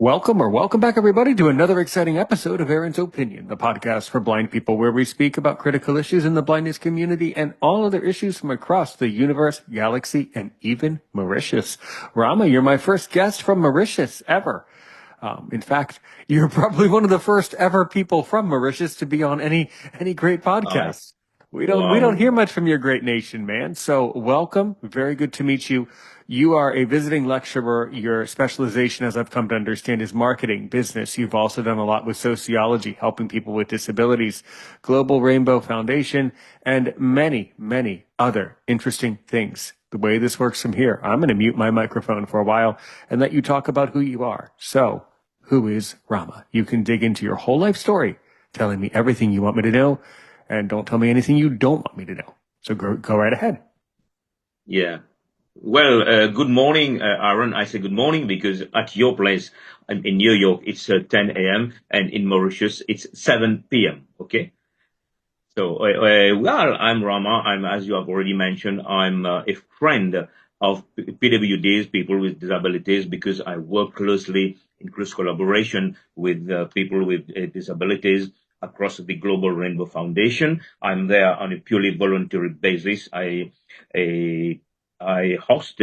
Welcome back, everybody, to another exciting episode of Aaron's Opinion, the podcast for blind people, where we speak about critical issues in the blindness community and all other issues from across the universe, galaxy, and even Mauritius. Rama, you're my first guest from Mauritius ever. In fact, you're probably one of the first ever people from Mauritius to be on any great Hi. podcasts. We don't Wow. hear much from your great nation, man. So welcome. Very good to meet you. You are a visiting lecturer. Your specialization, as I've come to understand, is marketing, business. You've also done a lot with sociology, helping people with disabilities, Global Rainbow Foundation, and many other interesting things. The way this works from here, I'm going to mute my microphone for a while and let you talk about who you are. So, who is Rama? You can dig into your whole life story, telling me everything you want me to know, and don't tell me anything you don't want me to know. So go right ahead. Yeah. Well, good morning, Aaron. I say good morning because at your place in New York, it's 10 a.m. and in Mauritius, it's 7 p.m. Okay. So, well, I'm Rama. As you have already mentioned, I'm a friend of PWDs, people with disabilities, because I work closely in close collaboration with people with disabilities across the Global Rainbow Foundation. I'm there on a purely voluntary basis. I, I host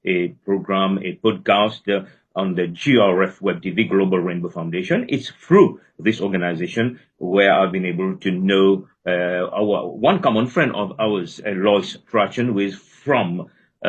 a program, a podcast on the GRF Web TV Global Rainbow Foundation. It's through this organization where I've been able to know our one common friend of ours, Lois Strachan, who is from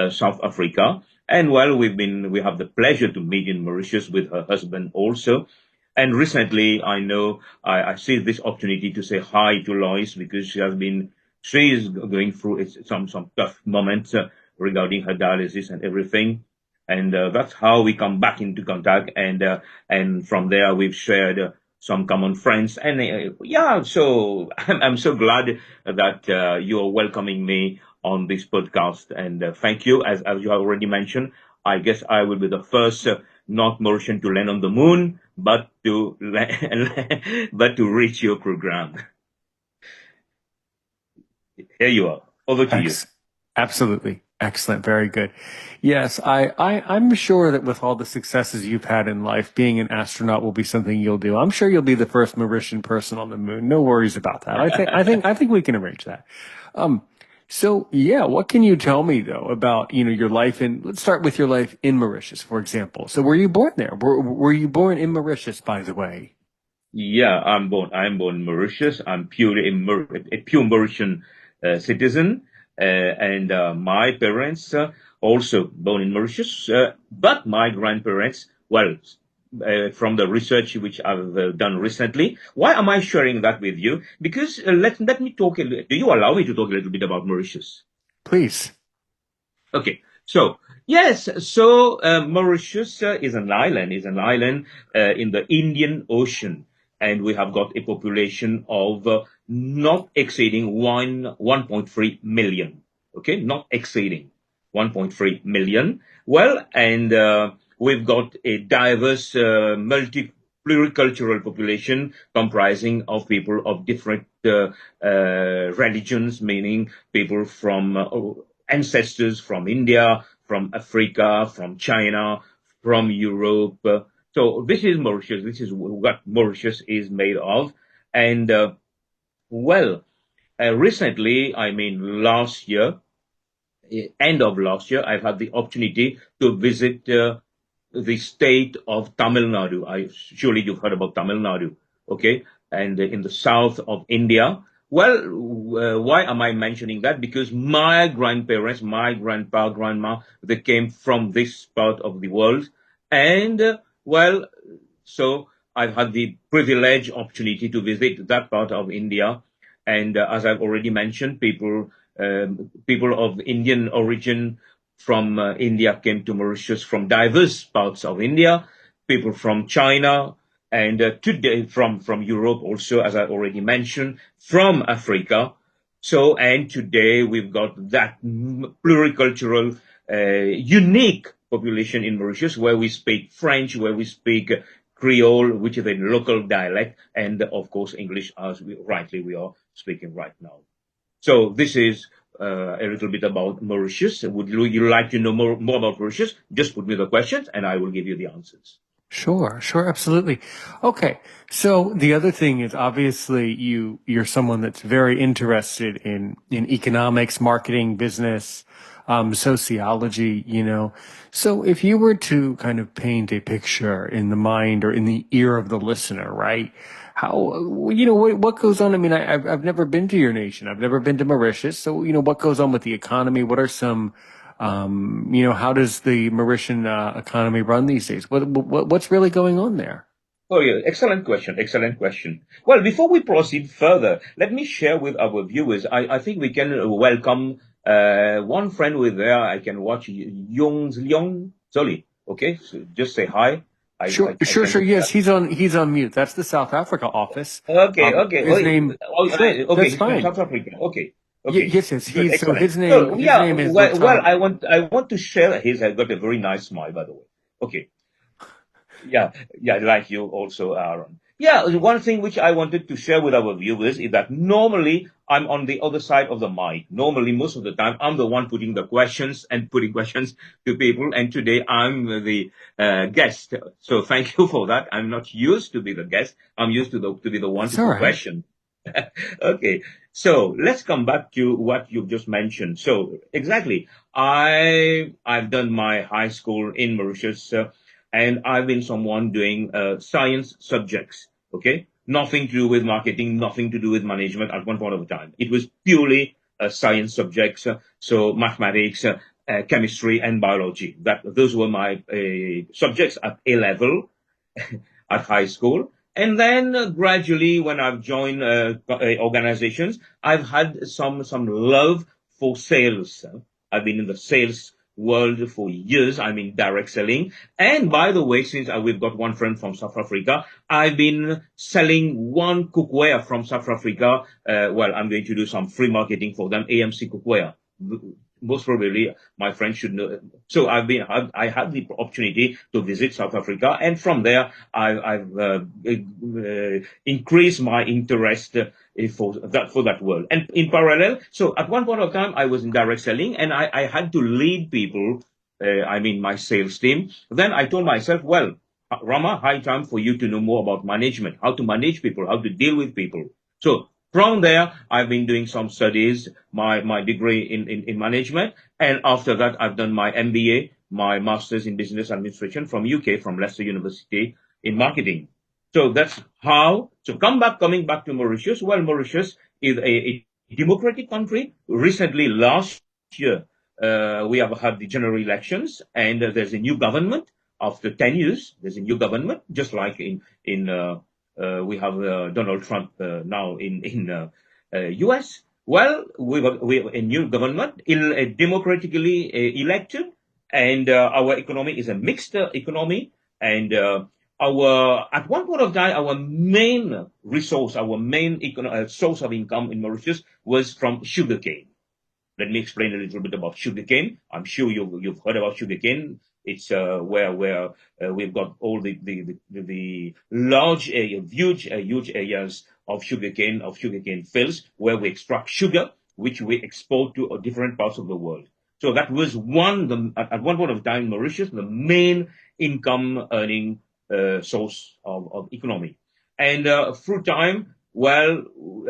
South Africa. And well, we have the pleasure to meet in Mauritius with her husband also. And recently, I see this opportunity to say hi to Lois because she is going through some tough moments regarding her dialysis and everything. And that's how we come back into contact. And from there, we've shared some common friends. And yeah, so I'm so glad that you're welcoming me on this podcast. And thank you. As you have already mentioned, I guess I will be the first North Mauritian to land on the moon, but but to reach your program. Here you are. Over to you. Ex- Absolutely. Excellent. Very good. Yes, I'm sure that with all the successes you've had in life, being an astronaut will be something you'll do. I'm sure you'll be the first Mauritian person on the moon. No worries about that. I think we can arrange that. Um, so yeah, what can you tell me though about, your life let's start with your life in Mauritius, for example. So were you born there? Were you born in Mauritius, by the way? Yeah, I'm born in Mauritius. I'm purely a pure Mauritian citizen, and my parents also born in Mauritius. But my grandparents, well, from the research which I've done recently, why am I sharing that with you? Because let me talk. Do you allow me to talk a little bit about Mauritius? Please. Okay, so yes, so Mauritius is an island in the Indian Ocean, and we have got a population of not exceeding 1.3 million. Okay, not exceeding 1.3 million. Well, and we've got a diverse, pluricultural population comprising of people of different religions, meaning people from ancestors from India, from Africa, from China, from Europe. So this is Mauritius. This is what Mauritius is made of. And well, recently, I mean last year, end of last year, I've had the opportunity to visit the state of Tamil Nadu. Surely you've heard about Tamil Nadu, okay? And in the south of India. Well, why am I mentioning that? Because my grandparents, my grandpa, grandma, they came from this part of the world. And, well, so I've had the privilege, opportunity to visit that part of India. And as I've already mentioned, people of Indian origin from India came to Mauritius from diverse parts of India, people from China, and today from Europe also, as I already mentioned, from Africa. So, and today we've got that pluricultural, unique population in Mauritius where we speak French, where we speak Creole, which is a local dialect, and of course English, as we are speaking right now. So this is a little bit about Mauritius. Would you like to know more about Mauritius? Just put me the questions and I will give you the answers. Sure, sure, absolutely. Okay. So the other thing is obviously you're someone that's very interested in economics, marketing, business, sociology, you know. So if you were to kind of paint a picture in the mind or in the ear of the listener, right? How, you know, what goes on? I mean, I've never been to your nation. I've never been to Mauritius. So, you know, what goes on with the economy? What are some you know, how does the Mauritian economy run these days? What's really going on there? Oh, yeah, excellent question. Excellent question. Well, before we proceed further, let me share with our viewers. I think we can welcome one friend with there. I can watch Young Zoli. Okay, so just say hi. Sure, I sure, can sure. see Yes, that. he's on mute. That's the South Africa office. Okay, okay. His name. Sure, Okay, that's he's from fine. South Africa. Okay, okay. Yes, yes. Good, He's so excellent. his So name. His yeah, name is well, Latam. I want to share his. I got a very nice smile, by the way. Okay. Yeah, yeah, like you also, Aaron. Yeah, one thing which I wanted to share with our viewers is that normally I'm on the other side of the mic. Normally, most of the time, I'm the one putting the questions and putting questions to people. And today I'm the guest. So thank you for that. I'm not used to be the guest. I'm used to be the one That's to all put right. questions. Okay, so let's come back to what you've just mentioned. So exactly, I've done my high school in Mauritius, and I've been someone doing science subjects. Okay, nothing to do with marketing, nothing to do with management at one point of time. It was purely science subjects, so mathematics, chemistry, and biology. Those were my subjects at A level at high school. And then gradually, when I've joined organizations, I've had some love for sales. I've been in the sales world for years. I'm in direct selling. And by the way, since we've got one friend from South Africa, I've been selling one cookware from South Africa. Well, I'm going to do some free marketing for them, AMC cookware. Most probably, my friend should know. So I had the opportunity to visit South Africa, and from there, I've increased my interest for that world. And in parallel, so at one point of time, I was in direct selling, and I had to lead people. I mean, my sales team. Then I told myself, well, Rama, high time for you to know more about management, how to manage people, how to deal with people. So from there, I've been doing some studies, my degree in management. And after that, I've done my MBA, my master's in business administration from UK, from Leicester University in marketing. So that's how, so coming back to Mauritius. Well, Mauritius is a democratic country. Recently, last year, we have had the general elections, and there's a new government. After 10 years, there's a new government, just like in we have Donald Trump now in U.S. Well, we have a new government, democratically elected, and our economy is a mixed economy. And our at one point of time, our main resource, our main source of income in Mauritius was from sugarcane. Let me explain a little bit about sugarcane. I'm sure you've heard about sugarcane. It's where we've got all the large area, huge areas of sugarcane fields where we extract sugar, which we export to different parts of the world. So that was at one point of time, Mauritius, the main income earning source of economy. And through time, well,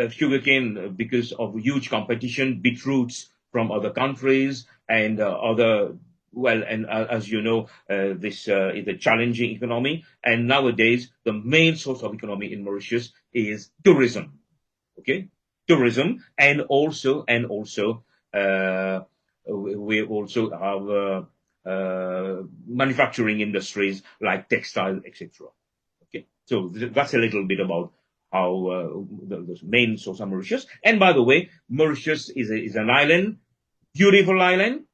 sugarcane, because of huge competition, beetroots from other countries and other, well, and as you know, this is a challenging economy. And nowadays, the main source of economy in Mauritius is tourism. Okay, tourism, and also, uh, we also have manufacturing industries like textile, etc. Okay, so that's a little bit about how the main source of Mauritius. And by the way, Mauritius is an island, beautiful island,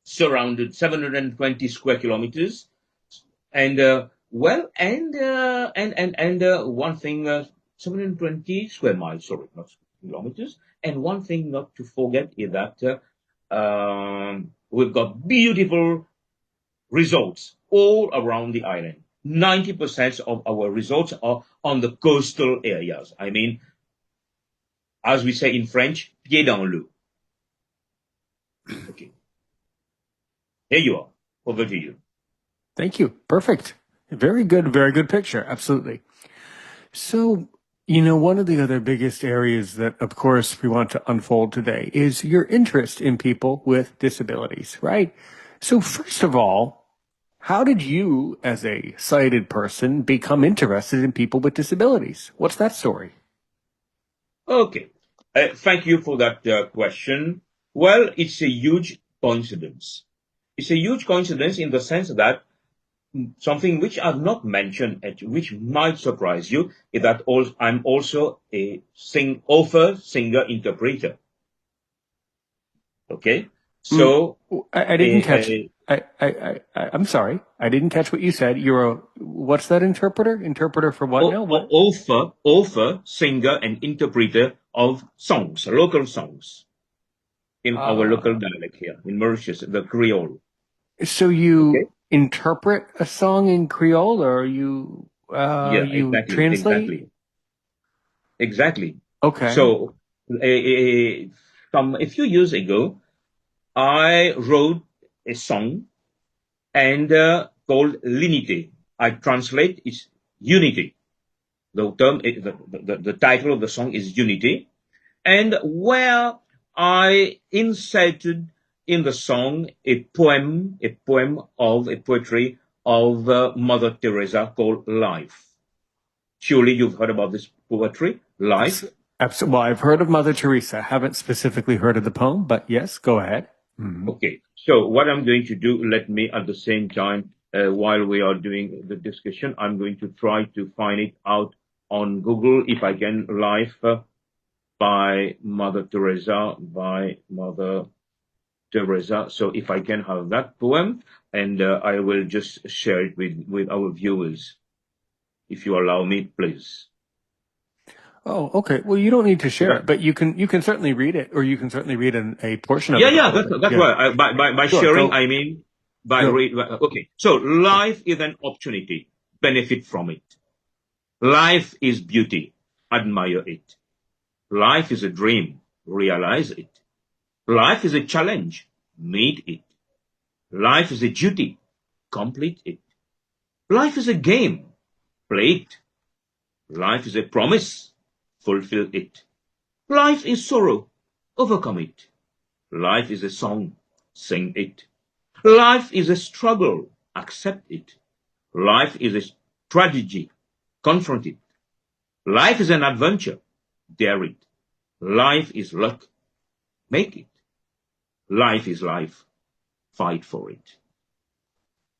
surrounded 720 square kilometers, and one thing, 720 square miles, sorry, not kilometers. And one thing not to forget is that we've got beautiful resorts all around the island. 90% of our resorts are on the coastal areas. I mean, as we say in French, pied dans l'eau. Okay, here you are. Over to you. Thank you. Perfect. Very good picture. Absolutely. So, one of the other biggest areas that, of course, we want to unfold today is your interest in people with disabilities, right? So, first of all, how did you, as a sighted person, become interested in people with disabilities? What's that story? Okay. Thank you for that question. Well, it's a huge coincidence. It's a huge coincidence in the sense that something which I've not mentioned, which might surprise you, is that I'm also a author, singer, interpreter. Okay, Mm, so I didn't catch. I'm sorry. I didn't catch what you said. What's that interpreter? Interpreter for what now? What? author, singer, and interpreter of songs, local songs in our local Uh, dialect here in Mauritius, the Creole. so Okay, you interpret a song in Creole, or yeah, you exactly, translate? exactly. Okay. So, a few years ago, I wrote a song and called L'unité. I translate it's unity. The title of the song is Unity, and where I inserted in the song a poetry of Mother Teresa called Life. Surely you've heard about this poetry, Life. Well, I've heard of Mother Teresa. Haven't specifically heard of the poem, but yes, go ahead. Hmm. Okay, so what I'm going to do, let me at the same time, while we are doing the discussion, I'm going to try to find it out on Google if I can, Life by Mother Teresa, So if I can have that poem, and I will just share it with our viewers, if you allow me, please. Oh, okay. Well, you don't need to share Yeah, it, but you can certainly read it, or you can certainly read a portion of yeah, it yeah. before. That's But that's yeah, why by sure. sharing, I mean Go. okay. So life is an opportunity. Benefit from it. Life is beauty. Admire it. Life is a dream. Realize it. Life is a challenge. Meet it. Life is a duty. Complete it. Life is a game. Play it. Life is a promise. Fulfill it. Life is sorrow. Overcome it. Life is a song. Sing it. Life is a struggle. Accept it. Life is a tragedy. Confront it. Life is an adventure. Dare it. Life is luck. Make it. Life is life. Fight for it.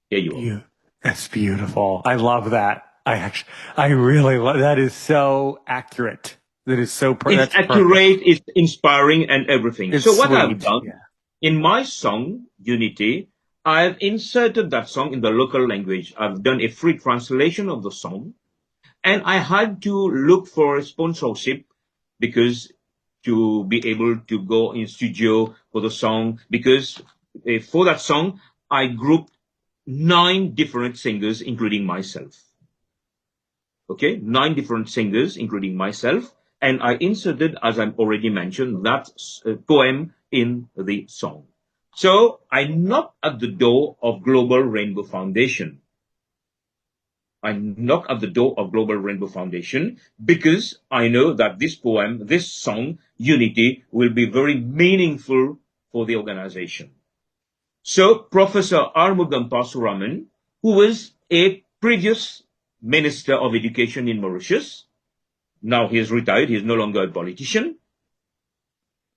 Here you are. That's beautiful. I love that. I really love that. Is so accurate. That is It's that's perfect. accurate, it's inspiring, and everything. It's So what I've sweet. done Yeah. in my song, Unity, I've inserted that song in the local language. I've done a free translation of the song, and I had to look for a sponsorship because to be able to go in studio for the song, because for that song, I grouped 9 different singers, including myself. Okay, 9 different singers, including myself, and I inserted, as I already mentioned, that poem in the song. So I knocked at the door of Global Rainbow Foundation. I knock at the door of Global Rainbow Foundation because I know that this poem, this song, Unity, will be very meaningful for the organization. So Professor Armugam Pasuraman, who was a previous Minister of Education in Mauritius, now he is retired, he is no longer a politician.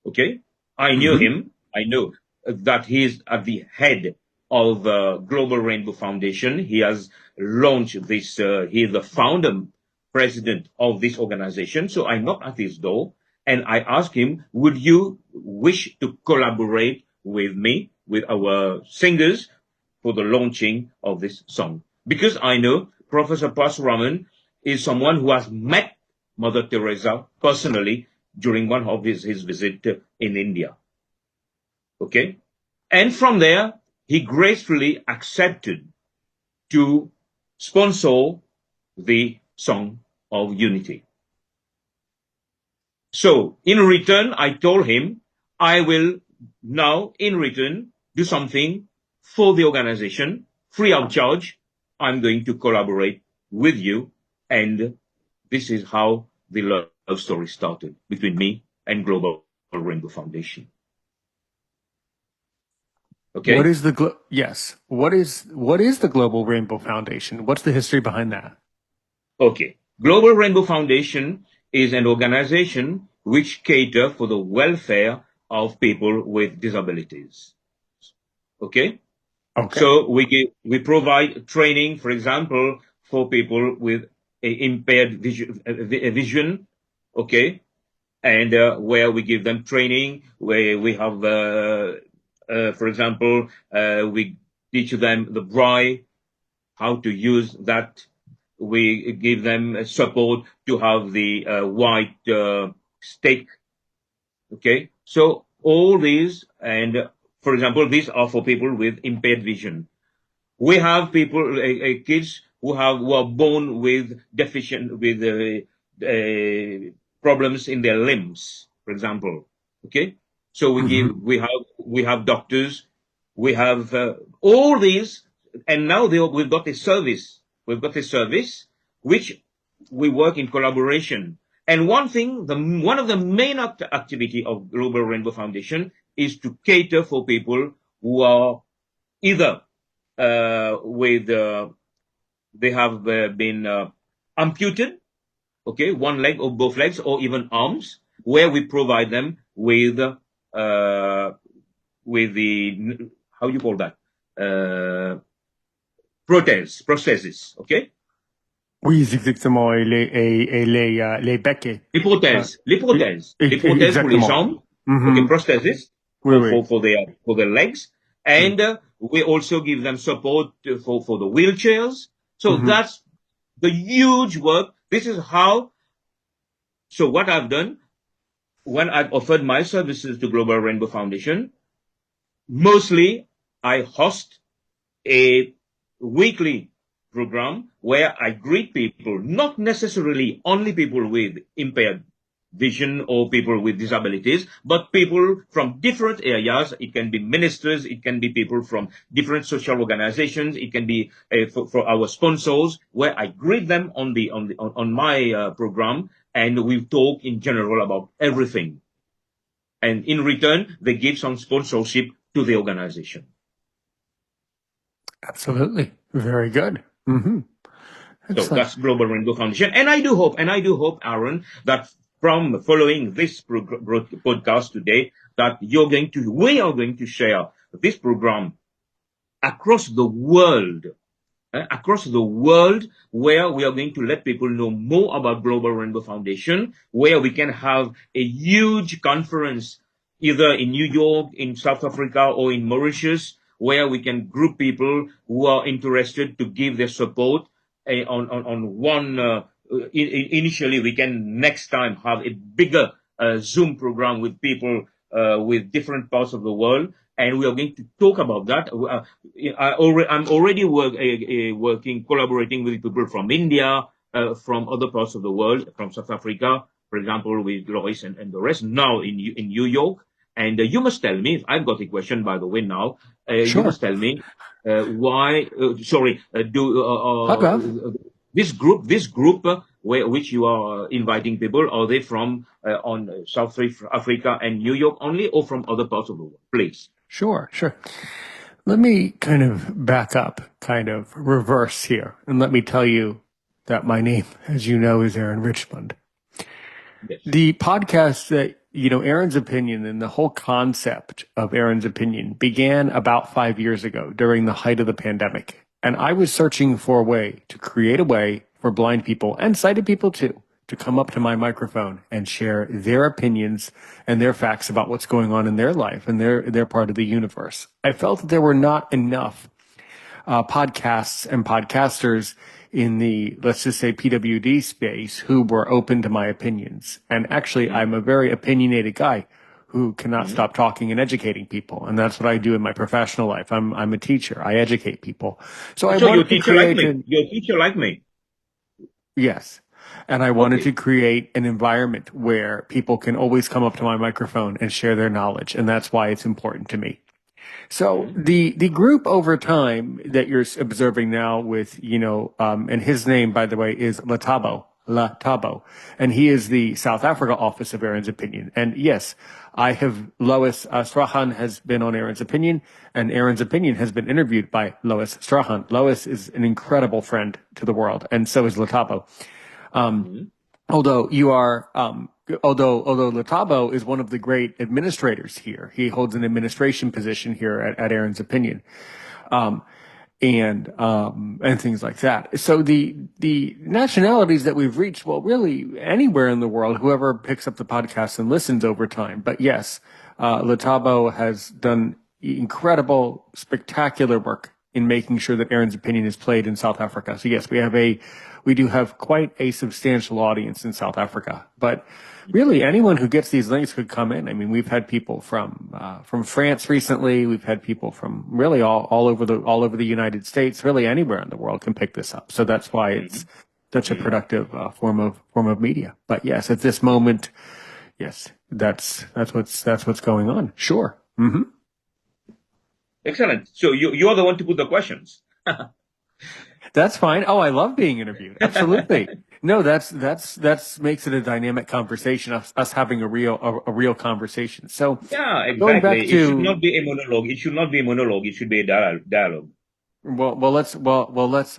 Okay. I knew Hmm. him. I know that he is at the head of Global Rainbow Foundation. He has launched this, he is the founder, president of this organization. So I knocked at his door and I asked him, would you wish to collaborate with me, with our singers, for the launching of this song? Because I know Professor Pasuraman is someone who has met Mother Teresa personally during one of his visit in India. Okay. And from there, he gracefully accepted to sponsor the Song of Unity. So in return, I told him, I will now in return do something for the organization free of charge. I'm going to collaborate with you. And this is how the love story started between me and Global Rainbow Foundation. What Okay? is the yes? What is the Global Rainbow Foundation? What's the history behind that? Okay. Global Rainbow Foundation is an organization which cater for the welfare of people with disabilities. Okay? Okay. So we provide training, for example, for people with impaired vision, okay, and where we give them training, where we have, for example, we teach them the braille, how to use that. We give them support to have the white stick, okay. So all these, and for example, these are for people with impaired vision. We have people, kids who are born with deficient with problems in their limbs, for example. Okay, so Hmm. we have doctors, we have all these, and now we've got a service. We've got a service which we work in collaboration. And one thing, one of the main activity of Global Rainbow Foundation is to cater for people who are either with they have been amputed, okay, one leg or both legs or even arms, where we provide them with the how you call that prostheses, okay, Oui, c'est exactement. Les becs. Euh, les prothèses pour les exactement. jambes, okay, Mhm. prostheses Oui, oui. for their legs, Oui. and we also give them support for the wheelchairs. So Mhm. that's the huge work. This is how. So what I've done when I've offered my services to Global Rainbow Foundation, mostly I host a weekly program where I greet people, not necessarily only people with impaired vision or people with disabilities, but people from different areas. It can be ministers, it can be people from different social organizations, it can be for our sponsors, where I greet them on my program, and we talk in general about everything. And in return, they give some sponsorship to the organization. Absolutely. Very good. Hmm. So Excellent. that's Global Rainbow Foundation. And I do hope, Aaron, that from following this podcast today, that we are going to share this program across the world, across the world, where we are going to let people know more about Global Rainbow Foundation, where we can have a huge conference either in New York, in South Africa, or in Mauritius, where we can group people who are interested to give their support on one. Initially, we can next time have a bigger Zoom program with people with different parts of the world, and we are going to talk about that. I'm already working, collaborating with people from India, from other parts of the world, from South Africa, for example, with Lois and the rest, now in New York. And you must tell me, I've got a question, by the way, now. You Sure. must tell me why, sorry, Pas grave. this group which you are inviting people, are they from on South Africa and New York only, or from other parts of the world? Please. Sure, sure. Let me kind of back up, kind of reverse here, and let me tell you that my name, as you know, is Aaron Richmond. Yes. The podcast that, Aaron's Opinion and the whole concept of Aaron's Opinion began about 5 years ago during the height of the pandemic. And I was searching for a way to create a way for blind people and sighted people too to come up to my microphone and share their opinions and their facts about what's going on in their life and their part of the universe. I felt that there were not enough podcasts and podcasters in the, let's just say, PWD space who were open to my opinions. And actually, Mm-hmm. I'm a very opinionated guy who cannot Mm-hmm. stop talking and educating people. And that's what I do in my professional life. I'm a teacher. I educate people. So I So you're a wanted to teacher like create me. an, You're a teacher like me. yes. And I wanted to Okay. create an environment where people can always come up to my microphone and share their knowledge. And that's why it's important to me. So Mhm. the group over time that you're observing now with, and his name, by the way, is Latabo, and he is the South Africa office of Aaron's Opinion. And yes, Lois Strahan has been on Aaron's Opinion, and Aaron's Opinion has been interviewed by Lois Strahan. Lois is an incredible friend to the world, and so is Latabo. Mhm. Although you are, although Latabo is one of the great administrators here, he holds an administration position here at Aaron's Opinion, um, and things like that. So the nationalities that we've reached, well, really anywhere in the world, whoever picks up the podcast and listens over time. But yes, Latabo has done incredible, spectacular work in making sure that Aaron's Opinion is played in South Africa. So yes, we do have quite a substantial audience in South Africa. But really, anyone who gets these links could come in. I mean, we've had people from France recently. We've had people from really all over the United States. Really, anywhere in the world can pick this up. So that's why it's Mhm. such a Mhm. productive form of media. But yes, at this moment, yes, that's what's going on. Sure. Excellent. So you're the one to put the questions. That's fine. Oh, I love being interviewed. Absolutely. No, that's makes it a dynamic conversation, us having a real conversation. So Yeah, going back exactly. It should not to be a monologue. It should not be a monologue. It should be a dialogue.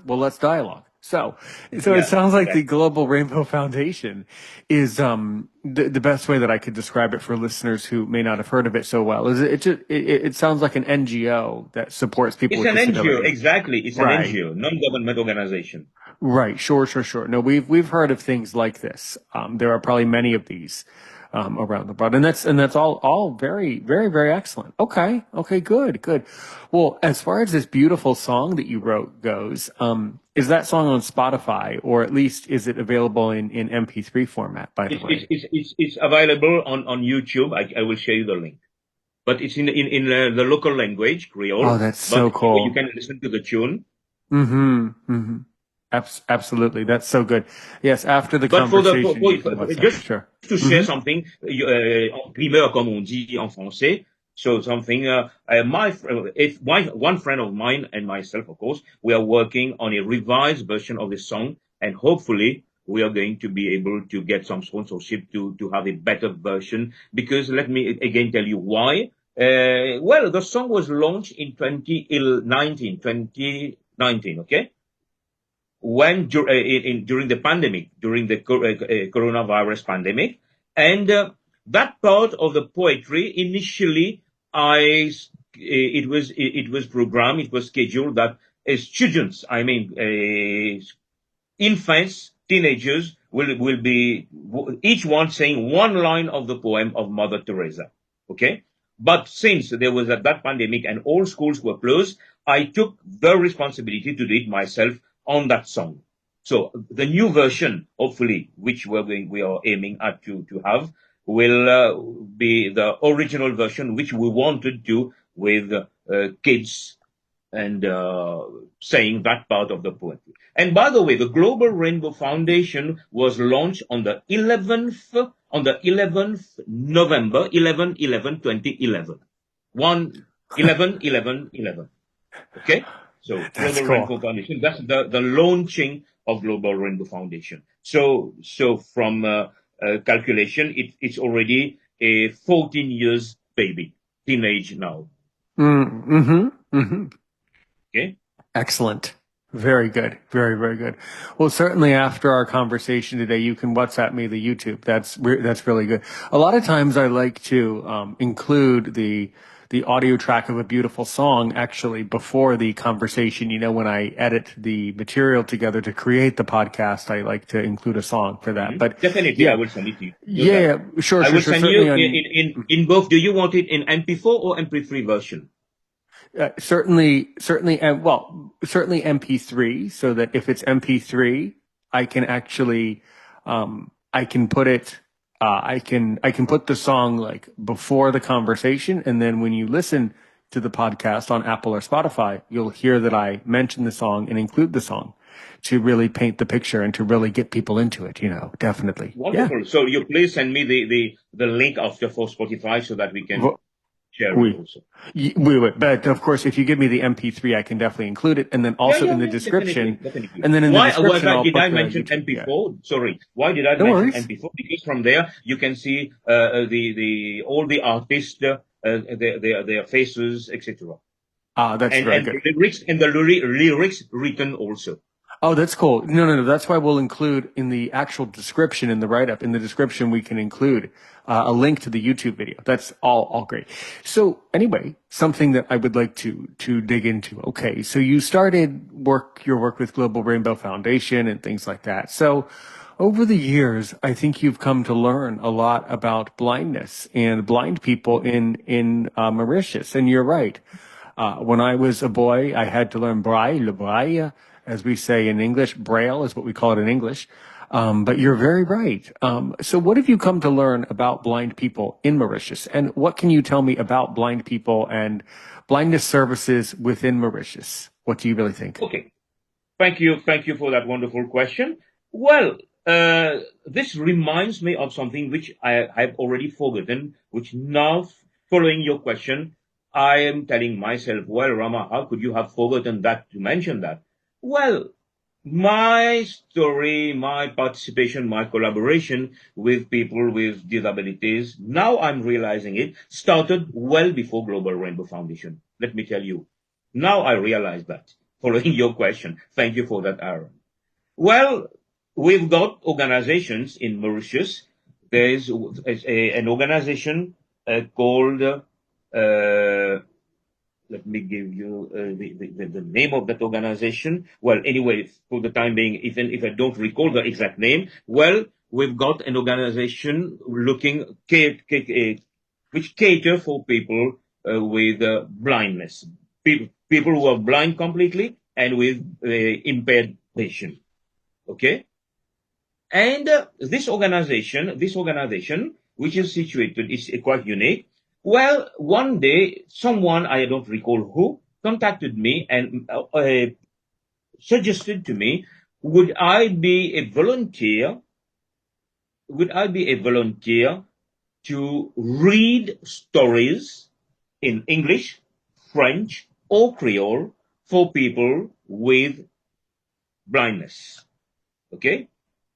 let's dialogue. So it Yeah, sounds like the exactly. Global Rainbow Foundation is the best way that I could describe it for listeners who may not have heard of it so well. Is it sounds like an NGO that supports people It's with an NGO, disabilities. exactly. It's an Right. NGO, non-government organization. Right. Sure. No, we've heard of things like this. There are probably many of these around the world, and that's all very excellent. Okay, good. Well, as far as this beautiful song that you wrote goes, is that song on Spotify, or at least is it available in MP3 format? By the way. It's available on YouTube. I will share you the link. But it's in the local language, Oh, Creole. that's But so you cool. can listen to the tune. Mm-hmm. Absolutely, that's so good. Yes, after the But conversation, you can WhatsApp me. just Sure. to share Mm-hmm. something, en primeur, comme on dit en français. So something, if one friend of mine and myself, of course, we are working on a revised version of the song, and hopefully we are going to be able to get some sponsorship to have a better version. Because let me again tell you why. Well, the song was launched in 2019, okay? During the pandemic, during the coronavirus pandemic, and that part of the poetry initially, it was programmed, it was scheduled that students, I mean, infants, teenagers will be each one saying one line of the poem of Mother Teresa. Okay, but since there was that pandemic and all schools were closed, I took the responsibility to do it myself on that song. So the new version, hopefully, which we are aiming at to have, will be the original version, which we wanted to with kids and saying that part of the poetry. And by the way, the Global Rainbow Foundation was launched on the 11th November 2011. 11. Okay? So That's Global cool. Rainbow Foundation, that's the launching of Global Rainbow Foundation. So from calculation, it's already a 14 years baby, teenage now. Mm-hmm. Okay? Excellent. Very good. Very good. Well, certainly after our conversation today, you can WhatsApp me the YouTube. That's really good. A lot of times I like to include the audio track of a beautiful song actually before the conversation. You know, when I edit the material together to create the podcast, I like to include a song for that. But Definitely, I yeah, will send it to you. Do that. yeah, I will sure. send you Certainly on. in both. Do you want it in MP4 or MP3 version? Certainly MP3, so that if it's MP3, I can actually, I can put it, I can put the song like before the conversation, and then when you listen to the podcast on Apple or Spotify, you'll hear that I mention the song and include the song to really paint the picture and to really get people into it. Definitely. Yeah. Wonderful. So you please send me the link after for Spotify so that we can. share it We, also. we would, but of course, if you give me the MP3, I can definitely include it, and then Yeah, also yeah, in the yeah, definitely, description, definitely. and then in the Why description, I'll did put I the mention YouTube. Yeah, MP4? Sorry, why did I no mention worries. MP4? Because from there you can see the all the artists, their faces, etc. Ah, that's very And good. the lyrics written also. Oh, that's cool. No, no, no. That's why we'll include in the actual description, in the write-up, in the description, we can include a link to the YouTube video. That's all great. So anyway, something that I would like to dig into. Okay, so you started your work with Global Rainbow Foundation and things like that. So over the years, I think you've come to learn a lot about blindness and blind people in Mauritius. And you're right. When I was a boy, I had to learn braille, as we say in English. Braille is what we call it in English. But you're very right. So what have you come to learn about blind people in Mauritius? And what can you tell me about blind people and blindness services within Mauritius? What do you really think? Okay, thank you for that wonderful question. Well, this reminds me of something which I've already forgotten, which now, following your question, I am telling myself, well, Rama, how could you have forgotten that to mention that? Well, my story, my participation, my collaboration with people with disabilities, now I'm realizing it, started well before Global Rainbow Foundation. Let me tell you. Now I realize that, following your question. Thank you for that, Aaron. Well, we've got organizations in Mauritius. There is an organization called let me give you the name of that organization. Well, anyway, for the time being, even if I don't recall the exact name, well, we've got an organization which cater for people with blindness, people who are blind completely and with impaired vision. Okay, and this organization, which is situated, is quite unique. Well, one day, someone, I don't recall who, contacted me and suggested to me, would I be a volunteer? Would I be a volunteer to read stories in English, French, or Creole for people with blindness? Okay?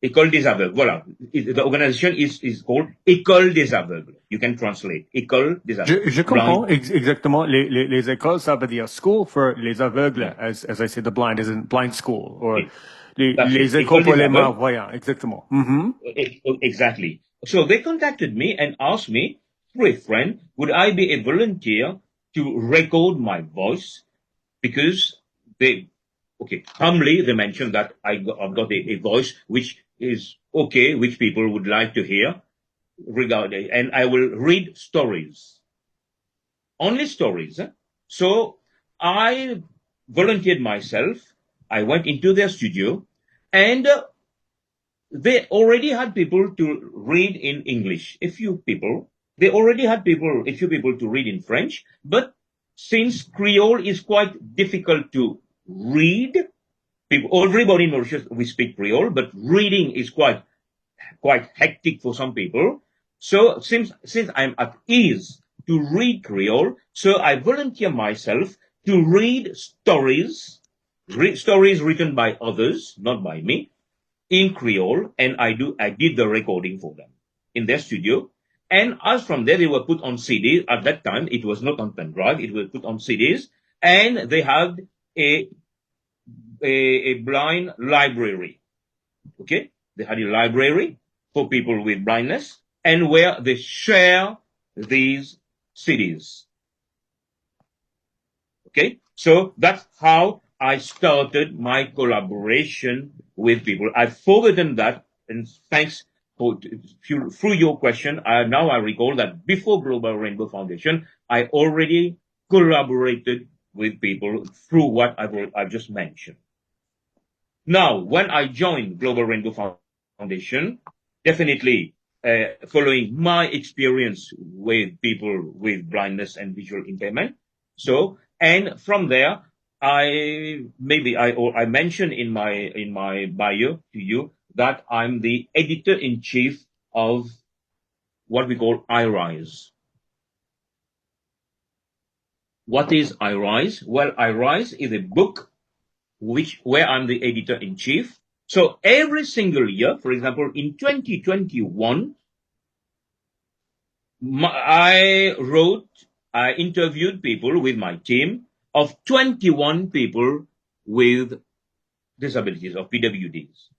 École des aveugles. Voilà. The organization is called École des aveugles. You can translate. École des aveugles. Je Blind. comprends exactement. Les écoles, ça veut dire school for les aveugles, Yeah. as I say, the blind, as in blind school, or Okay. That's it. les écoles École pour des les aveugles. malvoyants, exactement. Mhm. Exactly. So they contacted me and asked me, through a friend, would I be a volunteer to record my voice? Because they, okay, humbly, they mentioned that I've got a voice which is okay, which people would like to hear regarding, and I will read stories, only stories. So I volunteered myself. I went into their studio, and they already had people to read in English. A few people. They already had a few people to read in French. But since Creole is quite difficult to read, everybody in Mauritius we speak Creole, but reading is quite hectic for some people. So since I'm at ease to read Creole, so I volunteer myself to read stories written by others, not by me, in Creole, and I did the recording for them in their studio. And as from there, they were put on CDs. At that time, it was not on pen drive; it was put on CDs, and they had a a blind library. Okay, they had a library for people with blindness, and where they share these CDs. Okay, so that's how I started my collaboration with people. I've forgotten that, and thanks for through your question. Now I recall that before Global Rainbow Foundation, I already collaborated with people through what I've just mentioned. Now, when I joined Global Rainbow Foundation, definitely following my experience with people with blindness and visual impairment. So, and from there, I mentioned in my bio to you that I'm the editor in chief of what we call iRise. What is iRise? Well, iRise is a book where I'm the editor-in-chief. So every single year, for example, in 2021, I interviewed people with my team of 21 people with disabilities, of PWDs.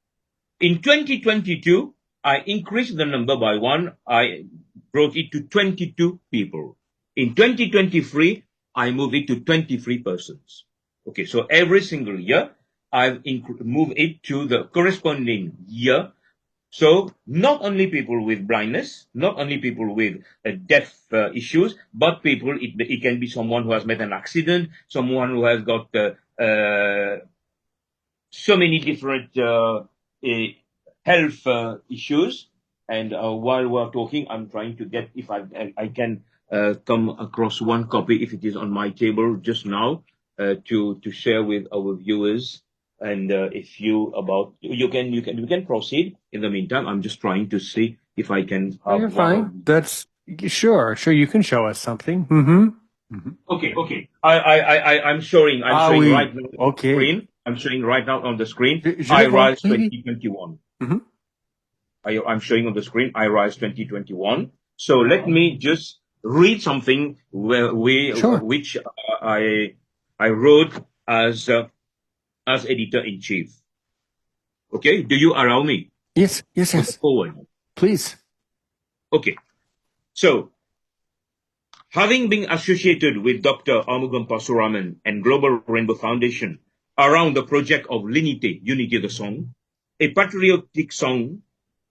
In 2022, I increased the number by one. I brought it to 22 people. In 2023, I moved it to 23 persons. Okay, so every single year, I've moved it to the corresponding year. So not only people with blindness, not only people with deaf issues, but people, it can be someone who has met an accident, someone who has got so many different health issues. And while we're talking, I'm trying to get if I can come across one copy if it is on my table just now to share with our viewers. And if you about you can proceed. In the meantime, I'm just trying to see if I can Oh, have you're one fine. of these. That's sure. Sure, you can show us something. Mm-hmm. Mm-hmm. Okay. I'm showing Oui. right now on the Okay. screen. I'm showing right now on the screen. Je vais voir. iRise Oui, oui. 2021. Mhm. I'm showing on the screen iRise 2021. So let me just read something Sure. which I wrote as editor in chief. Okay, do you allow me Yes, yes, for the yes. forward? Please. Okay, so having been associated with Dr. Armugam Pasuraman and Global Rainbow Foundation around the project of Linite, Unity the Song, a patriotic song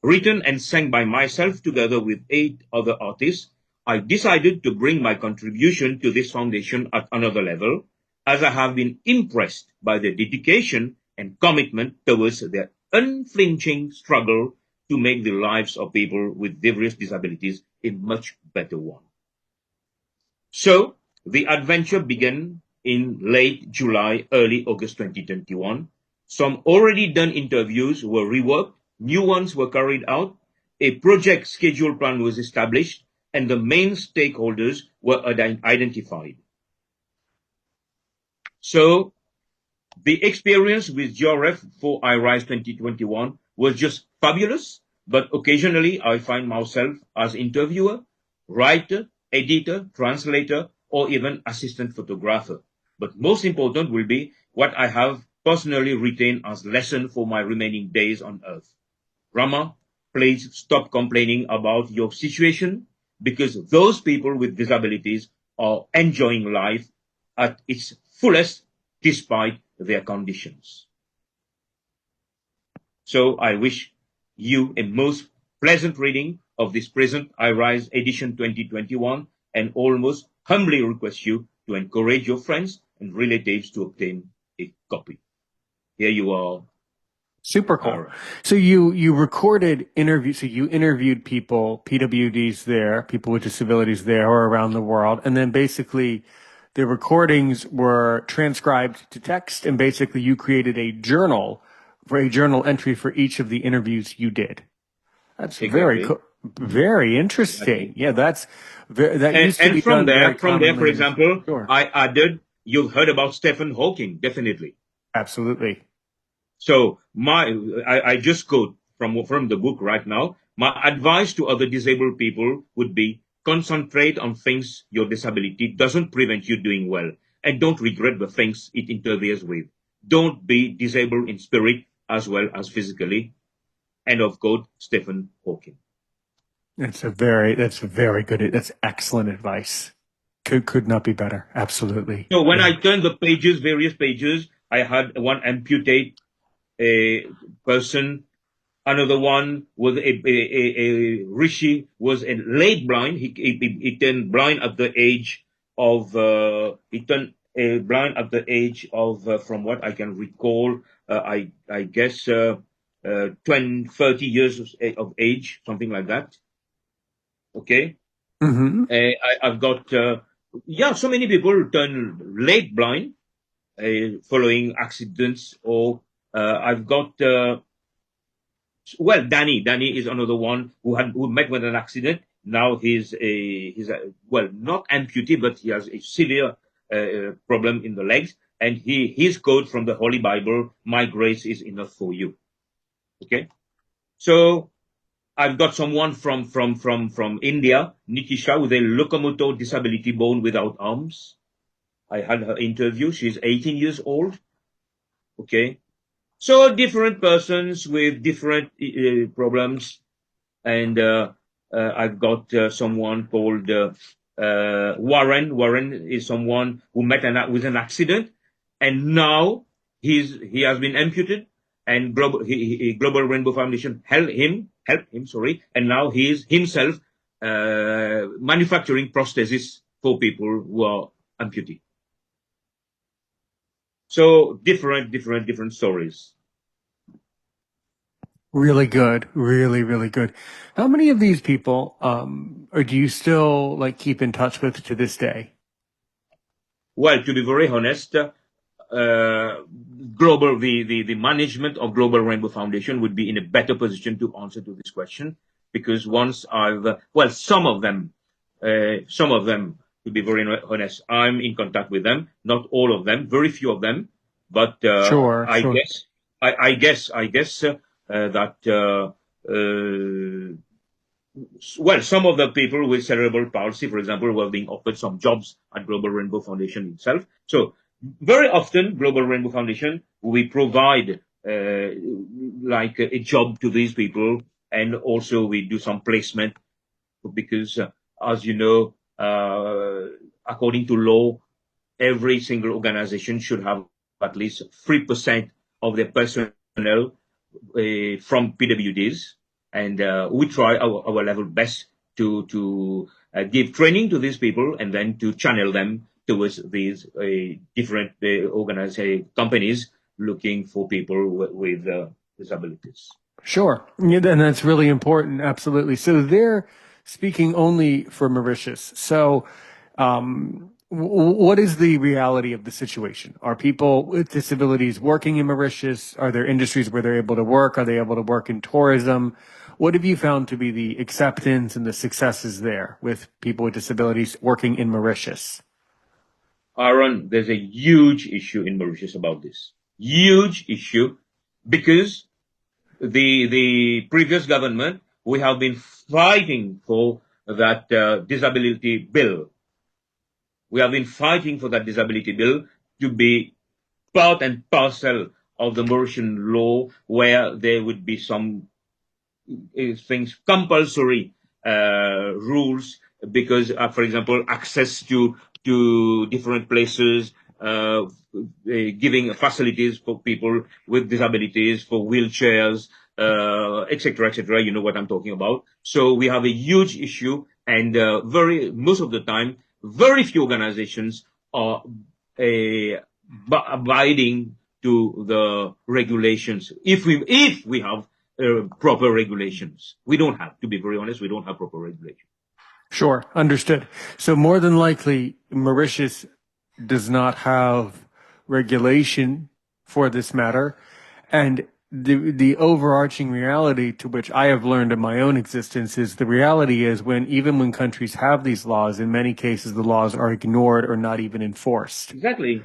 written and sang by myself together with 8 other artists, I decided to bring my contribution to this foundation at another level, as I have been impressed by their dedication and commitment towards their unflinching struggle to make the lives of people with various disabilities a much better one. So the adventure began in late July, early August 2021. Some already done interviews were reworked, new ones were carried out, a project schedule plan was established, and the main stakeholders were identified. So the experience with GRF for iRise 2021 was just fabulous, but occasionally I find myself as interviewer, writer, editor, translator, or even assistant photographer. But most important will be what I have personally retained as lesson for my remaining days on earth. Rama, please stop complaining about your situation because those people with disabilities are enjoying life at its fullest despite their conditions. So I wish you a most pleasant reading of this present iRise edition 2021 and almost humbly request you to encourage your friends and relatives to obtain a copy. Here you are, Super cool. Aaron. So you recorded interviews. So you interviewed people, PWDs there, people with disabilities there or around the world, and then basically the recordings were transcribed to text, and basically you created a journal for a journal entry for each of the interviews you did. That's very Exactly. cool. Very interesting. Exactly. Yeah, that used to And be done very from there, for commonly in this. example, Sure. I added, you've heard about Stephen Hawking, definitely. Absolutely. So I just quote from the book right now. My advice to other disabled people would be concentrate on things your disability doesn't prevent you doing well, and don't regret the things it interferes with. Don't be disabled in spirit as well as physically. End of quote, Stephen Hawking. That's very good. That's excellent advice. Could not be better. Absolutely. So when Yeah. I turned the pages, various pages, I had one amputate a person. Another one was a Rishi was a late blind. He turned blind at the age of he turned blind at the age of from what I can recall I guess 20 30 years of age, something like that. Okay, Mm-hmm. I've got yeah, so many people turn late blind following accidents or I've got well, Danny is another one who met with an accident. Now he's a well, not amputee, but he has a severe problem in the legs, and his quote from the Holy Bible, "My grace is enough for you." Okay, so I've got someone from India, Nikisha, with a locomotor disability, born without arms. I had her interview. She's 18 years old. Okay, so different persons with different problems, and I've got someone called Warren. Warren is someone who met with an accident, and now he has been amputated, and Global Rainbow Foundation helped him. Sorry, and now he is himself manufacturing prostheses for people who are amputee. So different stories. Really good. Really, really good. How many of these people, or do you still like keep in touch with to this day? Well, to be very honest, the management of Global Rainbow Foundation would be in a better position to answer to this question, because once some of them, to be very honest, I'm in contact with them. Not all of them, very few of them, but Sure, I sure. guess, that some of the people with cerebral palsy, for example, were being offered some jobs at Global Rainbow Foundation itself. So very often, Global Rainbow Foundation, we provide like a job to these people, and also we do some placement, because as you know, according to law, every single organization should have at least 3% of their personnel from PWDs, and we try our level best to give training to these people, and then to channel them towards these different companies looking for people with disabilities. Sure. Yeah, and that's really important. Absolutely. So they're speaking only for Mauritius. So, what is the reality of the situation? Are people with disabilities working in Mauritius? Are there industries where they're able to work? Are they able to work in tourism? What have you found to be the acceptance and the successes there with people with disabilities working in Mauritius? Aaron, there's a huge issue in Mauritius about this. Huge issue, because the previous government, we have been fighting for that disability bill. We have been fighting for that disability bill to be part and parcel of the Mauritian law, where there would be some things, compulsory rules, because, for example, access to different places, giving facilities for people with disabilities, for wheelchairs, etc., etc. You know what I'm talking about. So we have a huge issue, and most of the time, very few organizations are abiding to the regulations. If we have proper regulations, we don't have. To be very honest, we don't have proper regulations. Sure, understood. So more than likely, Mauritius does not have regulation for this matter. And the overarching reality to which I have learned in my own existence is the reality is even when countries have these laws, in many cases the laws are ignored or not even enforced. Exactly.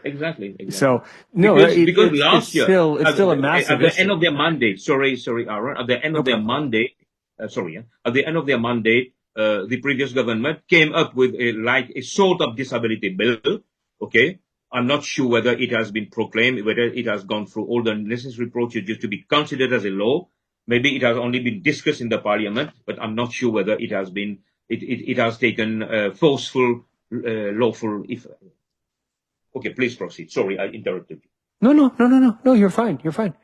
So no, because last year, it's still a massive at the issue. end of their mandate, sorry, Aaron, at the end of their mandate, at the end of their mandate, the previous government came up with a sort of disability bill. Okay, I'm not sure whether it has been proclaimed, whether it has gone through all the necessary procedures to be considered as a law. Maybe it has only been discussed in the parliament, but I'm not sure whether it has been, it has taken forceful, lawful. Okay, please proceed. Sorry, I interrupted you. No, you're fine. You're fine.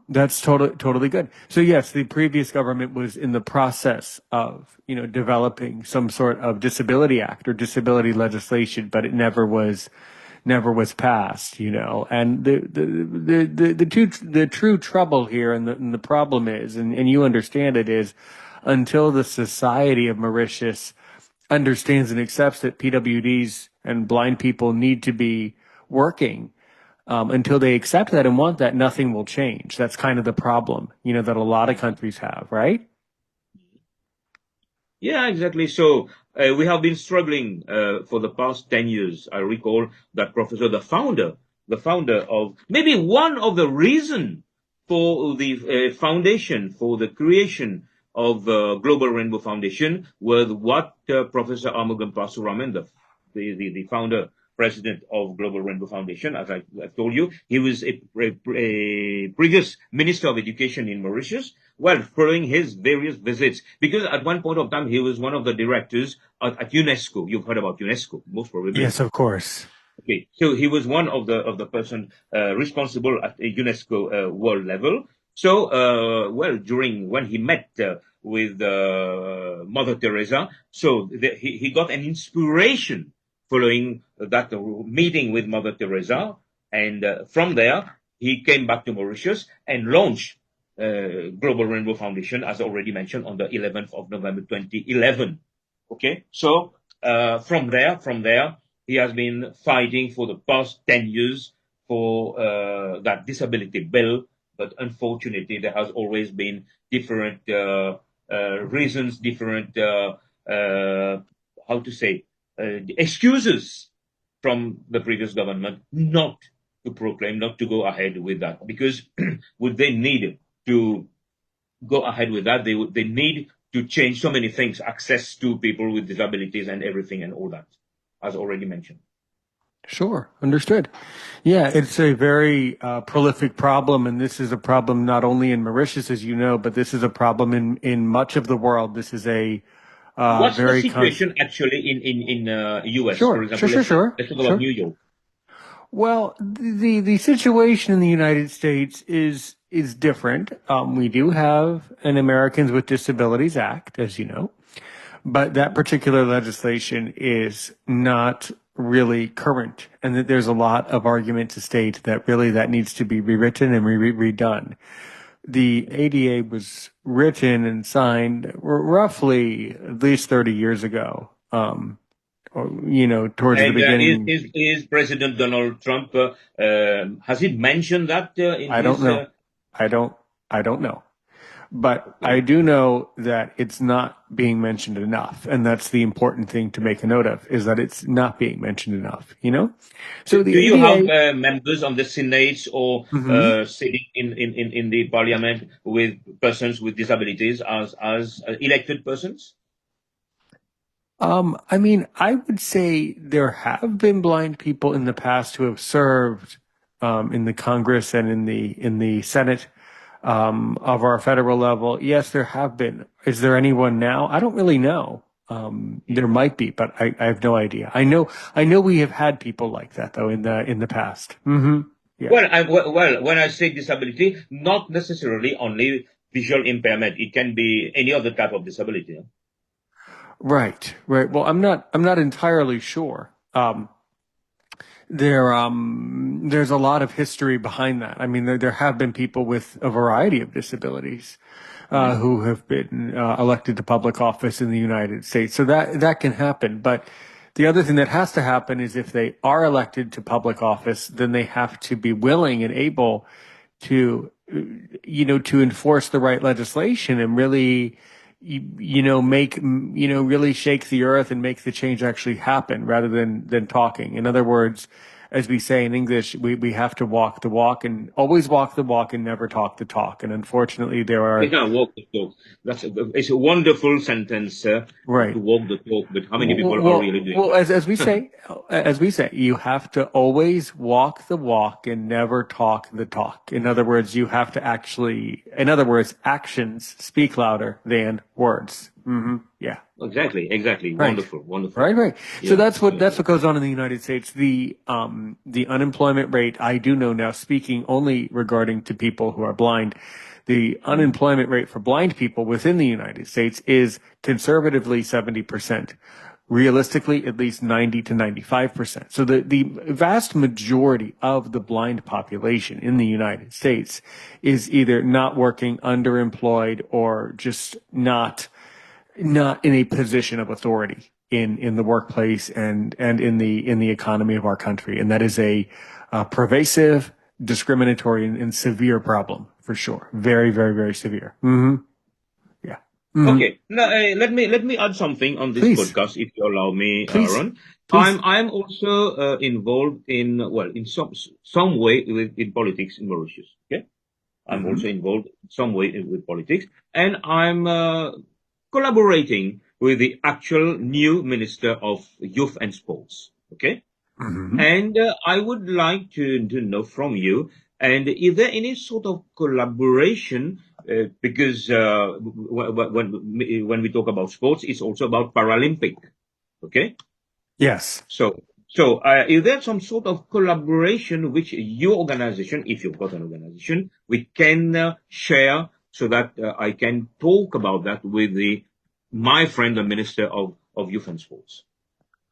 That's totally good. So yes, the previous government was in the process of, developing some sort of disability act or disability legislation, but it never was passed, and the true trouble here and the problem is, and you understand it, is until the society of Mauritius understands and accepts that PWDs and blind people need to be working, until they accept that and want that, nothing will change. That's kind of the problem, that a lot of countries have, right? Yeah, exactly. So we have been struggling for the past 10 years. I recall that professor, the founder of maybe one of the reason for the foundation, for the creation of Global Rainbow Foundation was what Professor Armugam Pasuraman, the founder, president of Global Rainbow Foundation, as I've told you, he was a previous Minister of Education in Mauritius. Well, following his various visits, because at one point of time he was one of the directors at UNESCO. You've heard about UNESCO, most probably. Yes, of course. Okay, so he was one of the person responsible at a UNESCO world level. So, well, during when he met with Mother Teresa, so he got an inspiration following that meeting with Mother Teresa, and from there he came back to Mauritius and launched Global Rainbow Foundation, as already mentioned, on the 11th of November 2011. Okay, so from there, he has been fighting for the past 10 years for that disability bill, but unfortunately, there has always been different reasons, different how to say excuses from the previous government not to proclaim, not to go ahead with that, because would they need to go ahead with that, they need to change so many things, access to people with disabilities and everything and all that, as already mentioned. Sure, understood. Yeah, it's a very prolific problem, and this is a problem not only in Mauritius, as you know, but this is a problem in much of the world. This is a What's the very situation actually in US, for sure, sure, example? sure, sure, Let's talk about sure. New York. Well, the situation in the United States is different. We do have an Americans with Disabilities Act, as you know, but that particular legislation is not really current, and that there's a lot of argument to state that really that needs to be rewritten and redone. The ADA was written and signed roughly at least 30 years ago. Or, towards the And beginning. is President Donald Trump has he mentioned that in I don't his? know. I don't. I don't know. But I Okay. do know that it's not being mentioned enough, and that's the important thing to make a note of, is that it's not being mentioned enough. So the Do you have ADA. members on the Senate or Mhm. sitting in the Parliament with persons with disabilities as elected persons? I mean, I would say there have been blind people in the past who have served in the Congress and in the Senate of our federal level. Yes, there have been. Is there anyone now? I don't really know. There might be, but I have no idea. I know we have had people like that though in the past. Yeah. Well, when I say disability, not necessarily only visual impairment. It can be any other type of disability. Right. Right. Well, I'm not entirely sure. There's a lot of history behind that. I mean, there have been people with a variety of disabilities Mhm. who have been elected to public office in the United States. So that can happen. But the other thing that has to happen is if they are elected to public office, then they have to be willing and able to, to enforce the right legislation and really, make, really shake the earth and make the change actually happen rather than talking. In other words, as we say in English, we have to walk the walk and always walk the walk and never talk the talk. And unfortunately, there are, Yeah, walk the talk. It's a wonderful sentence right. to walk the talk, but how many Well, people are really well, doing well, that? as we say, you have to always walk the walk and never talk the talk. In other words, actions speak louder than words. Yeah. Exactly. Right. Wonderful, wonderful. Right, right. So Yeah, that's what goes on in the United States. The unemployment rate, I do know now, speaking only regarding to people who are blind, the Mhm. unemployment rate for blind people within the United States is conservatively 70%. Realistically, at least 90 to 95%. So the vast majority of the blind population in the United States is either not working, underemployed, or just not in a position of authority in the workplace and in the economy of our country, and that is a pervasive, discriminatory, and severe problem for sure. Very, very, very severe. Yeah. Hmm. Okay. Now, let me add something on this Please, podcast, if you allow me, please, Aaron. please. I'm also involved in, well, in some way in politics in Mauritius. Okay, I'm Hmm. also involved in some way with politics, and I'm collaborating with the actual new Minister of Youth and Sports. Okay, Hmm. and I would like to know from you, and is there any sort of collaboration? Because when we talk about sports, it's also about Paralympic. Okay, Yes. so is there some sort of collaboration which your organization, if you've got an organization, we can share so that I can talk about that with my friend, the Minister of Youth and Sports?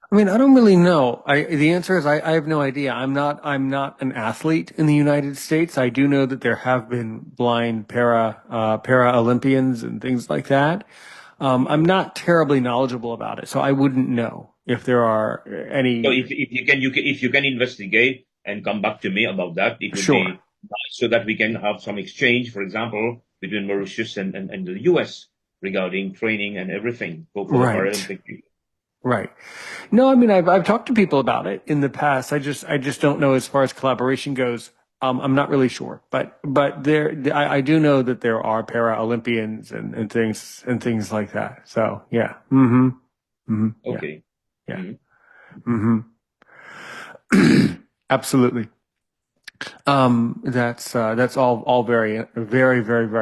I mean, I don't really know. The answer is I have no idea. I'm not an athlete in the United States. I do know that there have been blind para Olympians and things like that. I'm Mhm. not terribly knowledgeable about it, so I wouldn't know if there are So any. if you can investigate and come back to me about that, it would Sure. be nice so that we can have some exchange, for example, between Mauritius and the US regarding training and everything for the Right. Paralympic people. Right. No, I mean I've talked to people about it in the past. I just don't know as far as collaboration goes. I'm not really sure, but I do know that there are para Olympians and things like that. So yeah. Mm-hmm. Mm-hmm. Yeah. Okay. Yeah. Mhm. Mm-hmm. Absolutely. That's all very